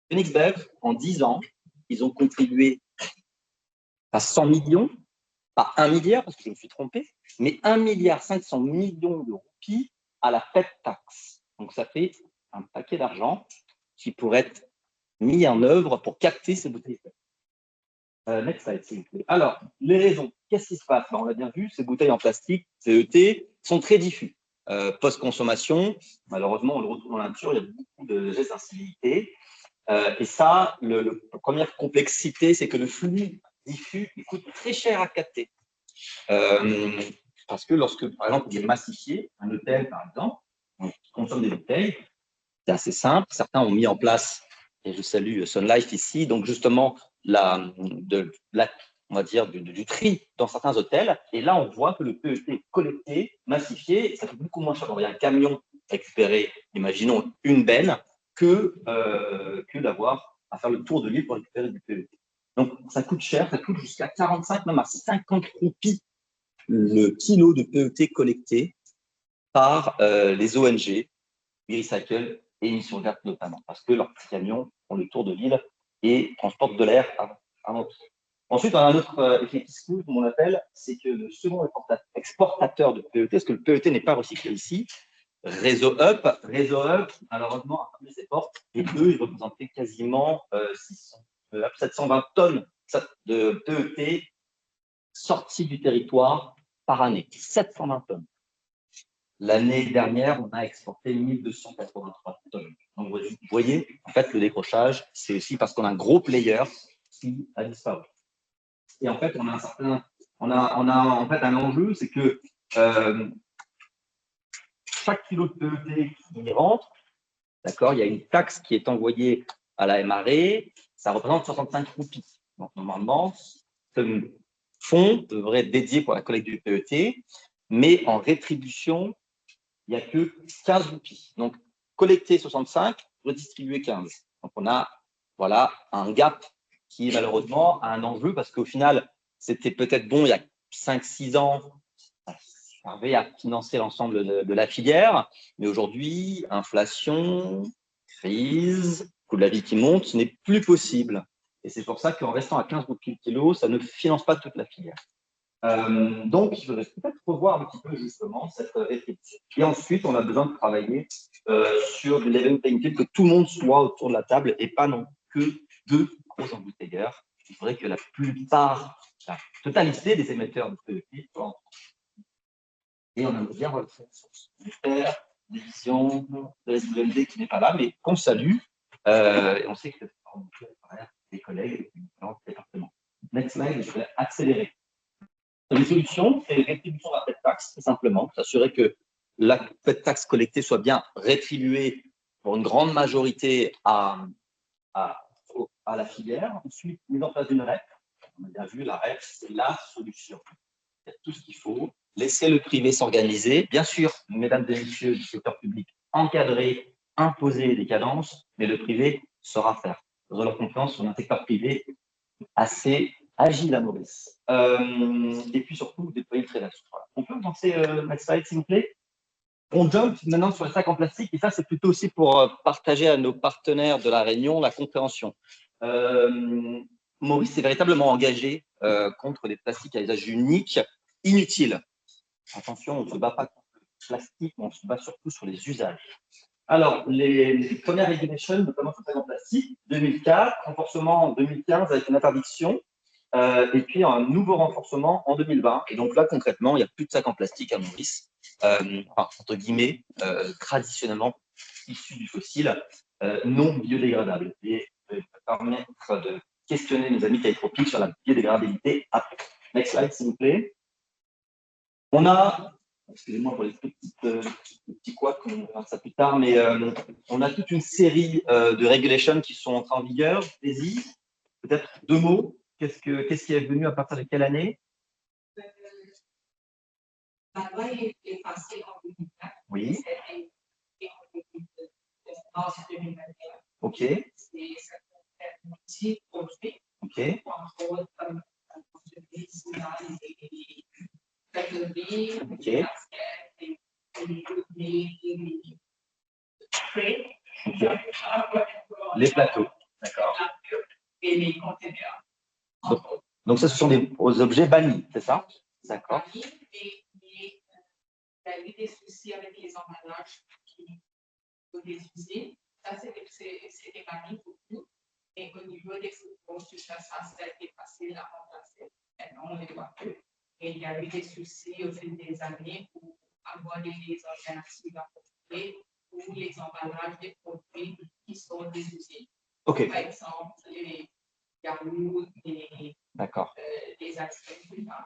Phoenix Bev, en 10 ans, ils ont contribué à 100 millions, pas 1 milliard, parce que je me suis trompé, mais 1,5 milliard de roupies à la PET tax. Donc, ça fait un paquet d'argent qui pourrait être mis en œuvre pour capter ces bouteilles. Next slide, s'il vous plaît. Alors, les raisons, qu'est-ce qui se passe? On l'a bien vu, ces bouteilles en plastique, CET, sont très diffus. Post-consommation, malheureusement, on le retrouve dans la nature, il y a beaucoup de gestes d'incivilité. Et ça, la première complexité, c'est que le flux diffus, il coûte très cher à capter. Parce que lorsque, par exemple, il est massifié, un hôtel, par exemple, qui consomme des bouteilles, c'est assez simple. Certains ont mis en place, et je salue Sun Life ici, donc justement, on va dire du tri dans certains hôtels. Et là, on voit que le PET est collecté, massifié, et ça coûte beaucoup moins cher d'envoyer un camion récupérer, imaginons, une benne, que d'avoir à faire le tour de l'île pour récupérer du PET. Donc, ça coûte cher, ça coûte jusqu'à 45, même à 50 roupies le kilo de PET collecté par les ONG, Recycle et Émissions Vertes notamment, parce que leurs petits camions font le tour de l'île et transportent de l'air avant tout. Ensuite, on a un autre effet qui se coule, comme on appelle, c'est que le second exportateur de PET, parce que le PET n'est pas recyclé ici, Réseau Up, malheureusement, a fermé ses portes, et eux, ils représentaient quasiment 720 tonnes de PET sorties du territoire par année. 720 tonnes. L'année dernière, on a exporté 1283 tonnes. Donc, vous voyez, en fait, le décrochage, c'est aussi parce qu'on a un gros player qui a disparu. Et en fait, on a en fait un enjeu, c'est que chaque kilo de PET qui rentre, d'accord, il y a une taxe qui est envoyée à la MRE, ça représente 65 roupies. Donc, normalement, ce fonds devrait être dédié pour la collecte du PET, mais en rétribution, il n'y a que 15 roupies. Donc, collecter 65, redistribuer 15. Donc, on a voilà, un gap qui, malheureusement, a un enjeu parce qu'au final, c'était peut-être bon il y a 5-6 ans, ça servait à financer l'ensemble de la filière. Mais aujourd'hui, inflation, crise, coût de la vie qui monte, ce n'est plus possible. Et c'est pour ça qu'en restant à 15 roupies le kilo, ça ne finance pas toute la filière. Donc, je voudrais peut-être revoir un petit peu justement cette réflexion. Et ensuite, on a besoin de travailler sur du level playing field, que tout le monde soit autour de la table et pas non que 2 gros embouteilleurs. Il faudrait que la plupart, la totalité des émetteurs de PET soient. Et on aimerait bien voir le faire, l'édition de la SWMD qui n'est pas là, mais qu'on salue. Et on sait que des collègues des différents départements. Next slide, je vais accélérer. Les solutions, c'est rétribution de la taxe, tout simplement, s'assurer que la taxe collectée soit bien rétribuée pour une grande majorité à la filière. Ensuite, mise en place d'une REP. On a bien vu, la REP, c'est la solution. Il y a tout ce qu'il faut. Laisser le privé s'organiser. Bien sûr, mesdames et messieurs du secteur public, encadrer, imposer des cadences, mais le privé saura faire. Faisons leur confiance sur un secteur privé assez agile à Maurice. Et puis surtout, déployer le trait là-dessus. Voilà. On peut lancer next slide, s'il vous plaît. On jump maintenant sur les sacs en plastique, et ça, c'est plutôt aussi pour partager à nos partenaires de la Réunion la compréhension. Maurice s'est véritablement engagé contre les plastiques à usage unique inutiles. Attention, on ne se bat pas contre le plastique, on se bat surtout sur les usages. Alors, les premières régulations, notamment sur les sacs en plastique, 2004, renforcement en 2015 avec une interdiction, et puis un nouveau renforcement en 2020. Et donc là, concrètement, il n'y a plus de sacs en plastique à Maurice, enfin, entre guillemets, traditionnellement issus du fossile, non biodégradables. Et je vais permettre de questionner nos amis Caïtropiques sur la biodégradabilité après. Next slide, s'il vous plaît. On a, excusez-moi pour les petits couacs, on verra ça plus tard, mais on a toute une série de regulations qui sont entrées en vigueur. Daisy, peut-être 2 mots. Qu'est-ce qui est venu à partir de quelle année? La loi est passée en 2004. Oui. En 2021. OK. C'est un outil produit. OK. Entre autres, comme les catégories, OK. Les plateaux. D'accord. Et les conteneurs. Donc ça, ce sont des objets bannis, c'est ça? D'accord. Et il y a eu des soucis avec les emballages qui ont des usines. Ça, c'était banni pour nous. Et au niveau des footballs, ça a été facile à remplacer. Maintenant, on ne les voit plus. Et il y a eu des soucis au fil des années pour avoir des alternatives appropriées pour les emballages des produits qui sont des usines. OK. Par exemple, les yaourts, les aspects,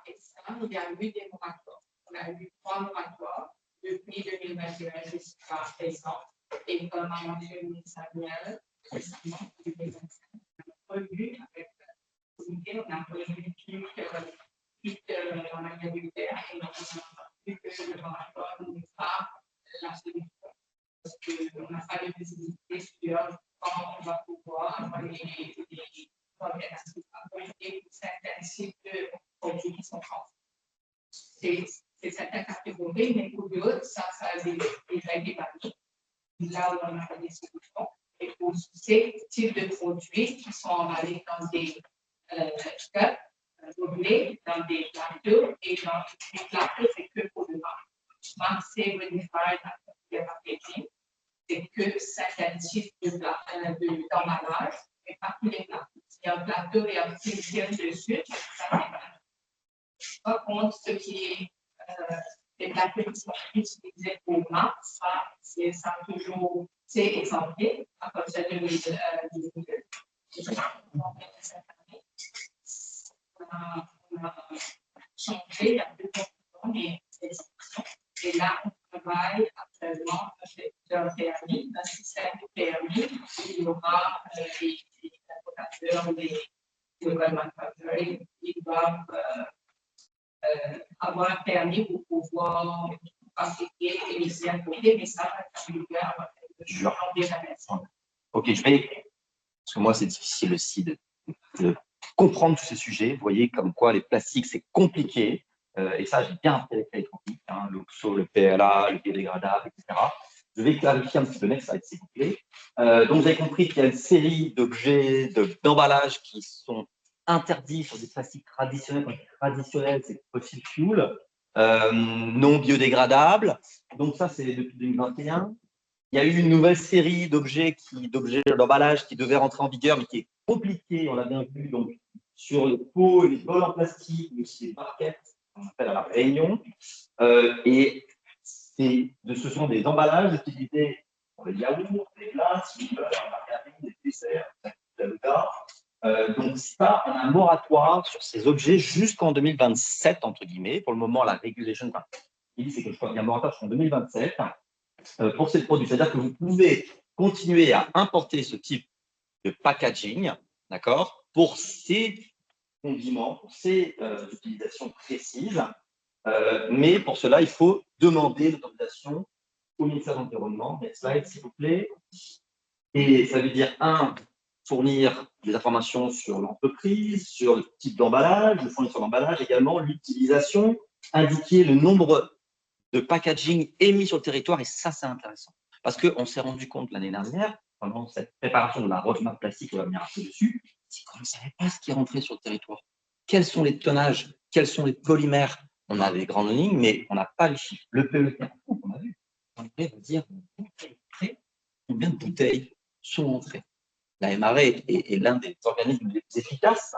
et ça, il y a eu des moratoires. On a eu 3 moratoires depuis 2021 jusqu'à présent. Et comme a mentionné Samuel, récemment, en 2025, on a revu avec le comité, on a revu toute la manière militaire et on a vu que le moratoire n'est pas la solution. Parce qu'on n'a pas de visibilité sur quand on va pouvoir avoir les organisations appointées pour certains types de produits qui sont français. C'est certaines catégories, mais pour d'autres, ça a déjà été banni. Là où on a des solutions. Et pour ces types de produits qui sont emballés dans des cups, doublés, dans des plateaux, et dans les plateaux, c'est que pour le vent. C'est modified packaging, c'est que certains types d'emballage, mais pas tous les plateaux. Si un plateau et un petit dessus, ça n'est pas. Par contre, ce qui est les plateaux qui sont utilisés pour vent, ça toujours, c'est exempté à partir de 2002. On a changé la plupart des exemptions. Et là, on travaille actuellement avec un permis, un système de permis. Il y aura les importateurs, les manufacturiers, ils doivent avoir un permis pour pouvoir pratiquer et laisser un côté, mais ça va être OK, je vais. Parce que moi, c'est difficile aussi de comprendre tous ces sujets. Vous voyez comme quoi les plastiques, c'est compliqué. Et ça, j'ai bien appris avec Caïtropiques, l'OXO, le PLA, le biodégradable, etc. Je vais clarifier un petit peu, next slide, s'il vous plaît. Donc, vous avez compris qu'il y a une série d'objets, d'emballages qui sont interdits sur des plastiques traditionnels. Quand je dis traditionnel, c'est fossil fuel, non biodégradables. Donc, ça, c'est depuis 2021. Il y a eu une nouvelle série d'objets d'emballage qui devaient rentrer en vigueur, mais qui est compliquée, on l'a bien vu, donc sur les pots et les bols en plastique, mais aussi les barquettes, qu'on appelle à la Réunion. Et ce sont des emballages utilisés pour les yaourts, les glaces, les margarines, les desserts, le cas. Donc ça, on a un moratoire sur ces objets jusqu'en 2027, entre guillemets. Pour le moment, la régulation, il dit, c'est qu'il y a un moratoire jusqu'en 2027 pour ces produits. C'est-à-dire que vous pouvez continuer à importer ce type de packaging, d'accord, pour ces condiments, pour ces utilisations précises. Mais pour cela, il faut demander l'autorisation au ministère de l'Environnement. Next slide, s'il vous plaît. Et ça veut dire, fournir des informations sur l'entreprise, sur le type d'emballage, le fournisseur d'emballage, également l'utilisation, indiquer le nombre de packaging émis sur le territoire. Et ça, c'est intéressant. Parce qu'on s'est rendu compte l'année dernière, pendant cette préparation de la roadmap plastique, on va venir un peu dessus, c'est qu'on ne savait pas ce qui est rentré sur le territoire. Quels sont les tonnages, quels sont les polymères. On a des grandes lignes, mais on n'a pas les chiffres. Le PET, on a vu. On va dire combien de bouteilles sont rentrées. La MRE est l'un des organismes les plus efficaces,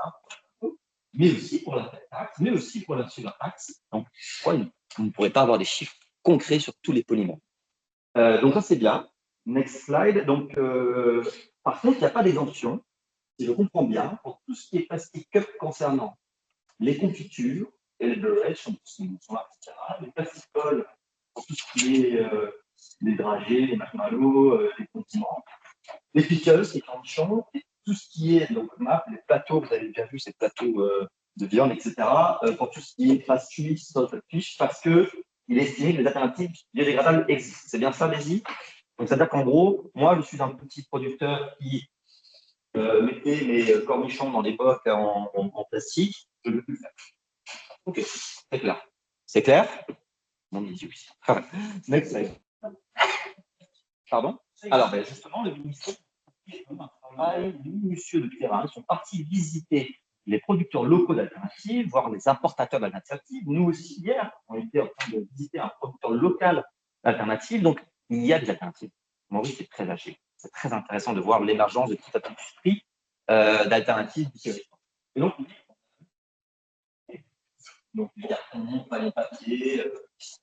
mais aussi pour la taxe, mais aussi pour la surtaxe. Donc, on ne pourrait pas avoir des chiffres concrets sur tous les polymères. Donc, ça, c'est bien. Next slide. Donc, par contre, il n'y a pas d'exemption, si je comprends bien, pour tout ce qui est plastic cup concernant les confitures et les beurrettes sont là, etc. Les plastic balls pour tout ce qui est les dragées, les marshmallows, les condiments. Les pickles, les cornichons, et tout ce qui est donc les plateaux, vous avez déjà vu ces plateaux de viande, etc. Pour tout ce qui est fast fish, salted fish, parce qu'il est estimé que les alternatives biodégradables existent. C'est bien ça, Daisy? Donc, c'est-à-dire qu'en gros, moi, je suis un petit producteur qui mettait mes cornichons dans des bocs en plastique. Je ne veux plus le faire. Ok, c'est clair. C'est clair? Mon Dieu. Next slide. Pardon? Alors, justement, le ministère fait un travail minutieux de terrain. Ils sont partis visiter les producteurs locaux d'alternatives, voir les importateurs d'alternatives. Nous aussi, hier, on était en train de visiter un producteur local d'alternatives. Donc, il y a des alternatives. Maurice est très âgé. C'est très intéressant de voir l'émergence de toute cette industrie d'alternatives du territoire. Et donc, il y a un panier papier,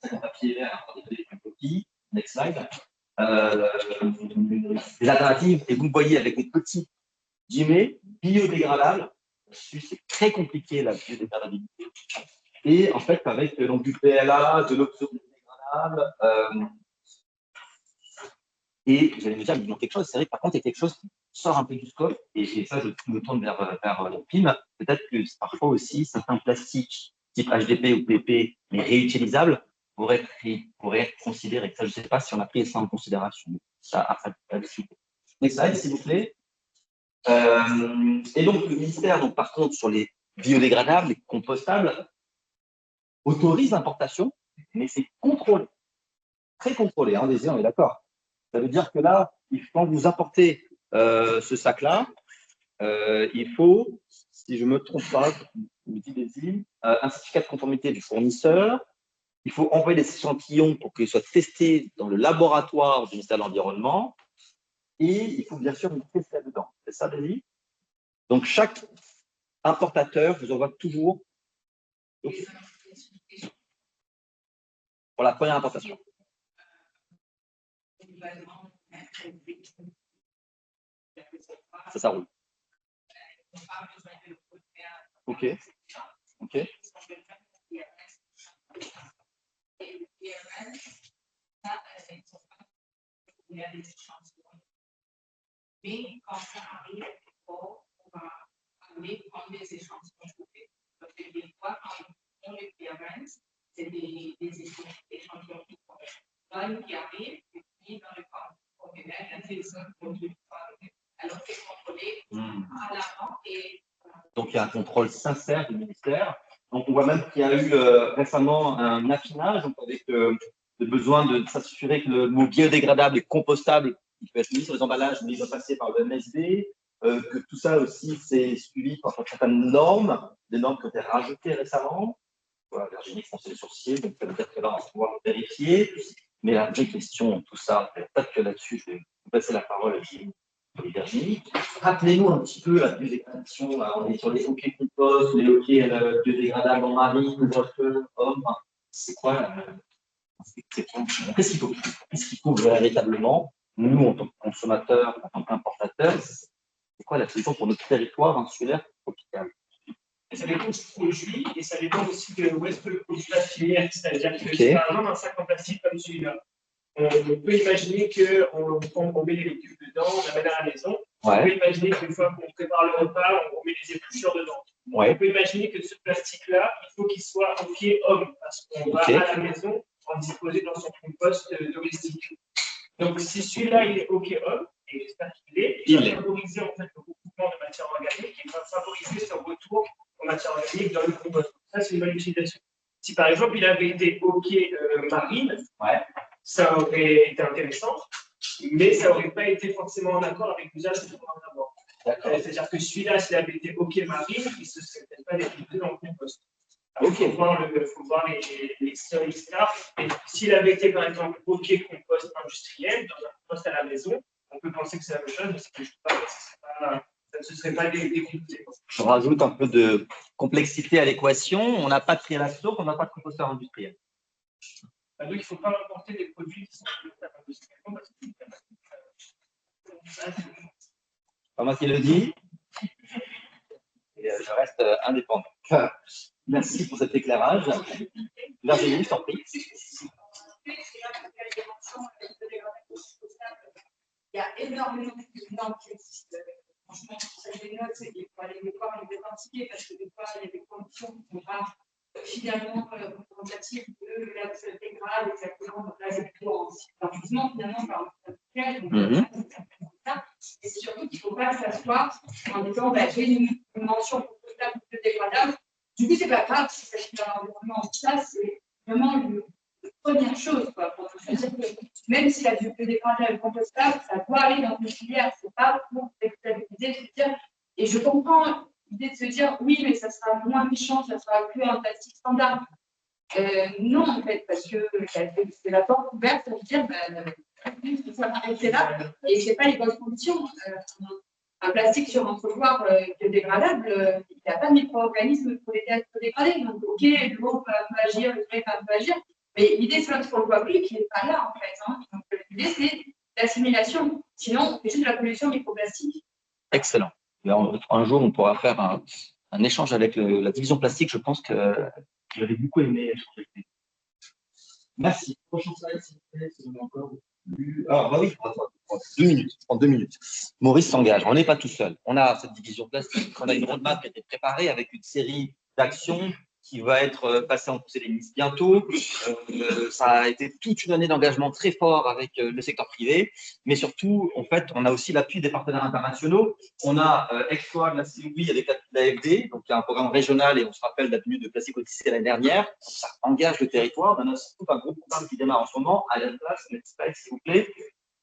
des coquilles. Next slide. Des alternatives, et vous le voyez avec des petits guillemets biodégradables. C'est très compliqué la biodégradabilité. Et en fait, avec donc, du PLA, de l'oxo biodégradable, et vous allez me dire, il manque quelque chose. C'est vrai que par contre, il y a quelque chose qui sort un peu du scope, et ça, je me tourne vers le PIM. Peut-être que parfois aussi, certains plastiques type HDP ou PP, mais réutilisables, pourraient être considérés. Ça, je ne sais pas si on a pris ça en considération. Ça, à discuter. Next slide, s'il vous plaît. Et donc, le ministère, donc, par contre, sur les biodégradables, les compostables, autorise l'importation, mais c'est contrôlé. Très contrôlé, hein, on est d'accord. Ça veut dire que là, quand vous apportez ce sac-là, il faut, si je ne me trompe pas, un certificat de conformité du fournisseur. Il faut envoyer des échantillons pour qu'ils soient testés dans le laboratoire du ministère de l'Environnement. Et il faut bien sûr une test là-dedans. C'est ça, Daisy? Donc, chaque importateur vous envoie toujours pour la première importation. Ça roule. Ok. Ok. Mais quand ça arrive, on va aller prendre des échantillons. Parce que des fois, quand on les clearance, c'est des échantillons qui font. Là, qui arrive, et puis dans le conteneur, il y a des autres produits. Alors, c'est contrôlé à l'avant et. Donc, il y a un contrôle sincère du ministère. Donc, on voit même qu'il y a eu récemment un affinage donc avec le besoin de s'assurer que le mot biodégradable et compostable, il peut être mis sur les emballages, mais il doit passer par le MSD, que tout ça aussi, c'est suivi par certaines normes, des normes qui ont été rajoutées récemment. Voilà, Virginie fronçait les sourcils, donc ça veut dire que là, on va pouvoir vérifier. Mais la vraie question, tout ça, peut-être que là-dessus, je vais vous passer la parole à Virginie. Rappelez-nous un petit peu la biodégradation. On est sur les hockey compost, les hockey biodégradables en marine, hommes. C'est quoi Qu'est-ce qu'il faut véritablement, nous, en tant que consommateurs, en tant qu'importateurs, c'est quoi la solution pour notre territoire insulaire tropical? Ça dépend du produit et ça dépend aussi de où est-ce que le produit va finir. C'est-à-dire que si par exemple un sac en plastique comme celui-là, on peut imaginer qu'on met les légumes dedans, on l'amène à la maison. On peut imaginer qu'une fois qu'on prépare le repas, on met les épluchures dedans. On peut imaginer que ce plastique-là, il faut qu'il soit OK homme, parce qu'on va à la maison en disposer dans son compost domestique. Donc si celui-là, il est OK homme, et j'espère qu'il est, il va favoriser en fait le recoupement de matière organique, il va favoriser son retour en matière organique dans le compost. Ça, c'est une bonne utilisation. Si par exemple, il avait été OK marine, ça aurait été intéressant, mais ça n'aurait pas été forcément en accord avec l'usage qu'on va en avoir. C'est-à-dire que celui-là, s'il avait été OK marine, il ne se serait peut-être pas développé dans le compost. Il faut voir les sols, etc. Et s'il avait été, par exemple, OK compost industriel, dans un compost à la maison, on peut penser que c'est la même chose, mais c'est juste pas, ça ne se serait pas décomposé. Je rajoute un peu de complexité à l'équation. On n'a pas de tri à la source, on n'a pas de composteur industriel. Donc, il ne faut pas importer des produits qui sont industriellement parce que pas moi qui le dis. Et je reste indépendant. Merci pour cet éclairage. Virginie, je t'en prie. Il y a énormément de normes qui existent. Franchement, ça des notes, il faut aller les voir et les pratiquer parce que des fois, il y a des conditions qui ne sont pas finalement représentatives de la société grave, exactement. Donc là, c'est plutôt en jugement, finalement, par le et c'est surtout qu'il ne faut pas s'asseoir en disant j'ai une mention compostable ou dégradable. Du coup, ce n'est pas grave si ça s'agit d'un environnement. Ça, c'est vraiment une première chose. Quoi, pour dire que même si la biodégradable est compostable, ça doit aller dans une filière. Ce n'est pas pour l'expérimenter, de se dire. Et je comprends l'idée de se dire oui, mais ça sera moins méchant, ça sera plus un plastique standard. Non, en fait, parce que c'est la porte ouverte, ça veut dire ça va arrêter là, et ce n'est pas les bonnes conditions. Un plastique sur un trottoir biodégradable, il n'y a pas de micro-organismes pour les dégrader. Donc, OK, l'eau peut un peu agir, le frais peut un peu agir, mais l'idée, c'est qu'on ne le voit plus, qui n'est pas là, en fait. Hein. Donc, l'idée, c'est l'assimilation. Sinon, c'est juste de la pollution microplastique. Excellent. Un jour, on pourra faire un échange avec la division plastique. Je pense que j'avais beaucoup aimé échanger. Merci. Prochain slide, s'il vous plaît, si vous avez encore. Ah, bah oui, 2 minutes. En 2 minutes. Maurice s'engage. On n'est pas tout seul. On a cette division plastique. On a une roadmap qui a été préparée avec une série d'actions qui va être passée en conseil des ministres bientôt. Ça a été toute une année d'engagement très fort avec le secteur privé, mais surtout, en fait, on a aussi l'appui des partenaires internationaux. On a Expo de la COI avec l'AFD, donc il y a un programme régional et on se rappelle de la tenue de Plastic Odyssey l'année dernière. Ça engage le territoire. On a surtout un gros programme qui démarre en ce moment, à la place, s'il vous plaît,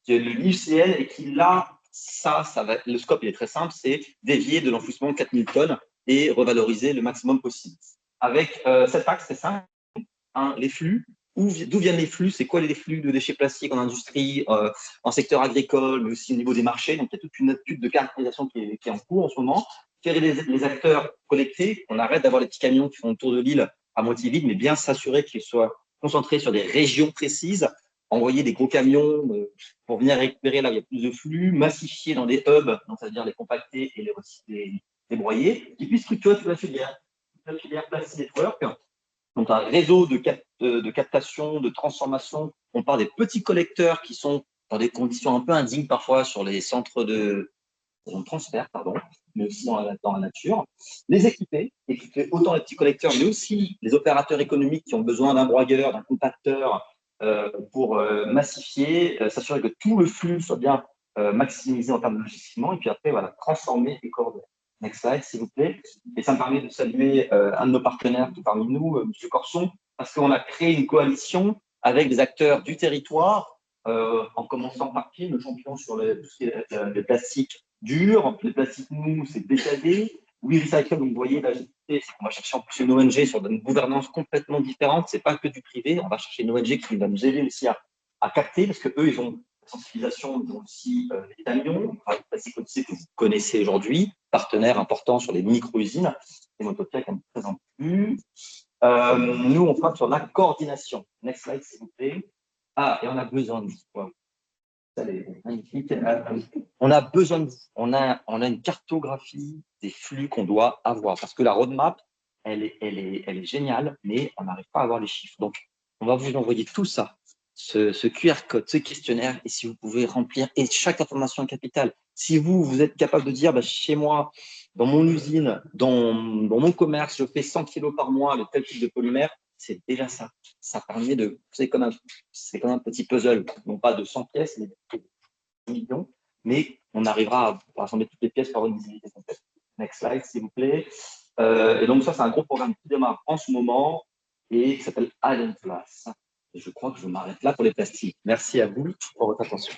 qui est le LIFCN et qui là, ça va, le scope il est très simple, c'est dévier de l'enfouissement 4000 tonnes et revaloriser le maximum possible. Avec cet axe, c'est simple, les flux. D'où viennent les flux? C'est quoi les flux de déchets plastiques en industrie, en secteur agricole, mais aussi au niveau des marchés? Donc, il y a toute une étude de caractérisation qui est en cours en ce moment. Quels sont les acteurs collectés? On arrête d'avoir les petits camions qui font le tour de l'île à moitié vide, mais bien s'assurer qu'ils soient concentrés sur des régions précises, envoyer des gros camions pour venir récupérer là où il y a plus de flux, massifier dans des hubs, donc c'est-à-dire les compacter et les broyer, qui puissent structurer toute la filière Plastic Network. Donc, un réseau de captation, de transformation. On parle des petits collecteurs qui sont dans des conditions un peu indignes parfois sur les centres de transfert, mais aussi dans la nature. Les équiper autant les petits collecteurs, mais aussi les opérateurs économiques qui ont besoin d'un broyeur, d'un compacteur pour massifier, s'assurer que tout le flux soit bien maximisé en termes de logistiquement, et puis après, voilà, transformer et coordonner. Next slide, s'il vous plaît. Et ça me permet de saluer un de nos partenaires qui est parmi nous, M. Corson, parce qu'on a créé une coalition avec des acteurs du territoire, en commençant par qui le champion sur les plastiques durs, les plastiques mous, c'est BKD. Oui, Recycle, donc vous voyez, là, on va chercher en plus une ONG sur une gouvernance complètement différente. Ce n'est pas que du privé, on va chercher une ONG qui va nous aider aussi à capter, parce qu'eux, ils ont la sensibilisation, ils ont aussi les camions, Plastic Odyssey que vous connaissez aujourd'hui, partenaire important sur les micro-usines, et Motopia qui ne présente plus. Nous, on frappe sur la coordination. Next slide, s'il vous plaît. Ah, et on a besoin de vous. Wow. Ça, c'est magnifique. On a besoin de vous. On a une cartographie des flux qu'on doit avoir. Parce que la roadmap, elle est géniale, mais on n'arrive pas à avoir les chiffres. Donc, on va vous envoyer tout ça, ce QR code, ce questionnaire, et si vous pouvez remplir, et chaque information capitale. Si vous êtes capable de dire, bah, chez moi, dans mon usine, dans mon commerce, je fais 100 kilos par mois avec tel type de polymère, c'est déjà ça. Ça permet de… C'est comme un petit puzzle, non pas de 100 pièces, mais de millions, mais on arrivera à rassembler toutes les pièces pour avoir une visibilité complète. Next slide, s'il vous plaît. Et donc, ça, c'est un gros programme qui démarre en ce moment et qui s'appelle Allen Place. Et je crois que je m'arrête là pour les plastiques. Merci à vous pour votre attention.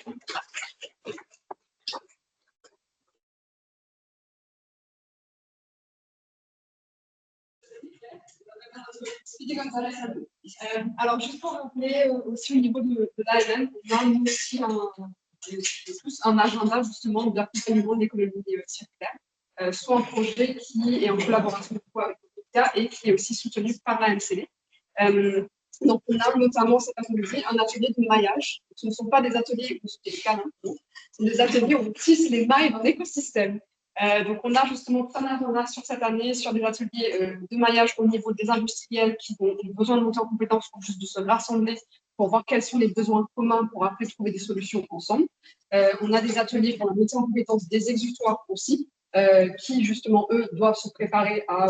Alors, juste pour rappeler aussi au niveau de l'AMM, on a nous aussi un agenda justement d'accompagnement de l'économie circulaire, soit un projet qui est en collaboration avec l'État et qui est aussi soutenu par la MCD. Donc, on a notamment cet après-midi un atelier de maillage. Ce ne sont pas des ateliers où c'est des câlins, ce sont des ateliers où on tisse les mailles d'un écosystème. Donc, on a justement plein d'agenda sur cette année, sur des ateliers de maillage au niveau des industriels qui ont besoin de monter en compétences ou juste de se rassembler pour voir quels sont les besoins communs pour après trouver des solutions ensemble. On a des ateliers pour la montée en compétences des exutoires aussi, qui justement, eux, doivent se préparer à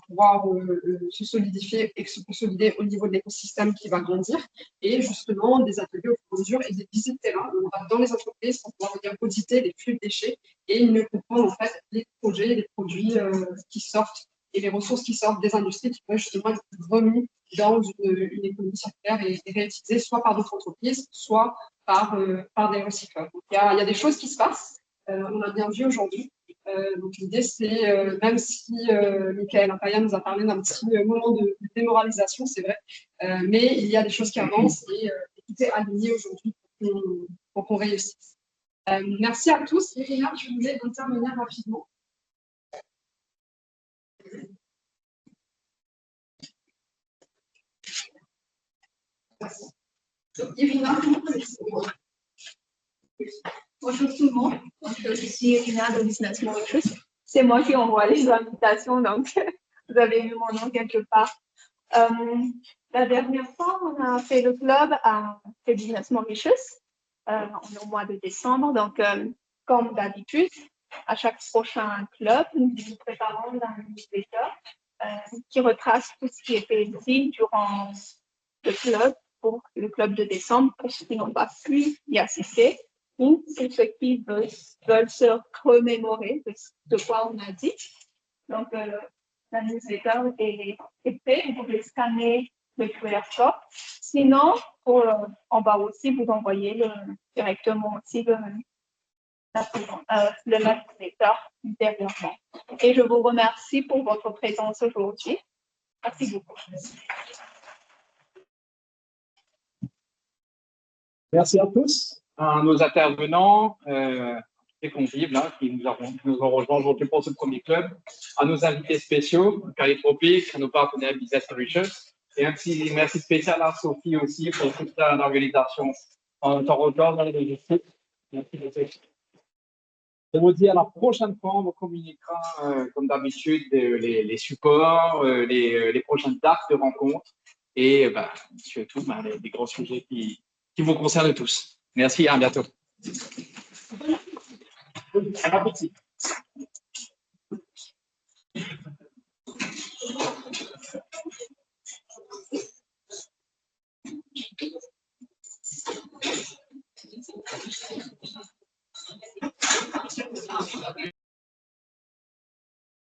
pouvoir se solidifier et se consolider au niveau de l'écosystème qui va grandir. Et justement, des ateliers au fur et à mesure et des visites terrain. On va dans les entreprises pour pouvoir venir auditer les flux de déchets et mieux comprendre en fait les projets, les produits qui sortent et les ressources qui sortent des industries qui peuvent justement être remis dans une économie circulaire et réutilisées soit par d'autres entreprises, soit par des recycleurs. Donc, il y a des choses qui se passent. On a bien vu aujourd'hui. Donc l'idée, c'est, même si Michael Impaya nous a parlé d'un petit moment de démoralisation, c'est vrai, mais il y a des choses qui avancent et tout est aligné aujourd'hui pour qu'on réussisse. Merci à tous. Irina, je voulais intervenir rapidement. Irina, bonjour tout le monde, je suis Irina de Business Mauritius. C'est moi qui envoie les invitations, donc vous avez vu mon nom quelque part. La dernière fois, on a fait le club à Business Mauritius au mois de décembre. Donc, comme d'habitude, à chaque prochain club, nous préparons un newsletter qui retrace tout ce qui était dit durant le club pour le club de décembre, pour ceux qui n'ont pas pu y assister. Ou pour ceux qui veulent se remémorer de quoi on a dit. Donc, la newsletter est prête, vous pouvez scanner le QR code. Sinon, on va aussi vous envoyer directement aussi le newsletter ultérieurement. Et je vous remercie pour votre présence aujourd'hui. Merci beaucoup. Merci à tous. À nos intervenants, les convives qui nous ont rejoints aujourd'hui pour ce premier club, à nos invités spéciaux, Calitropic, à nos partenaires Business Mauritius, et un petit merci spécial à Sophie aussi pour toute l'organisation en temps record dans les logistiques. Merci beaucoup. Je vous dis à la prochaine fois, on vous communiquera comme d'habitude les supports, les prochaines dates de rencontres et surtout les grands sujets qui vous concernent tous. Merci, à bientôt. Bon appétit.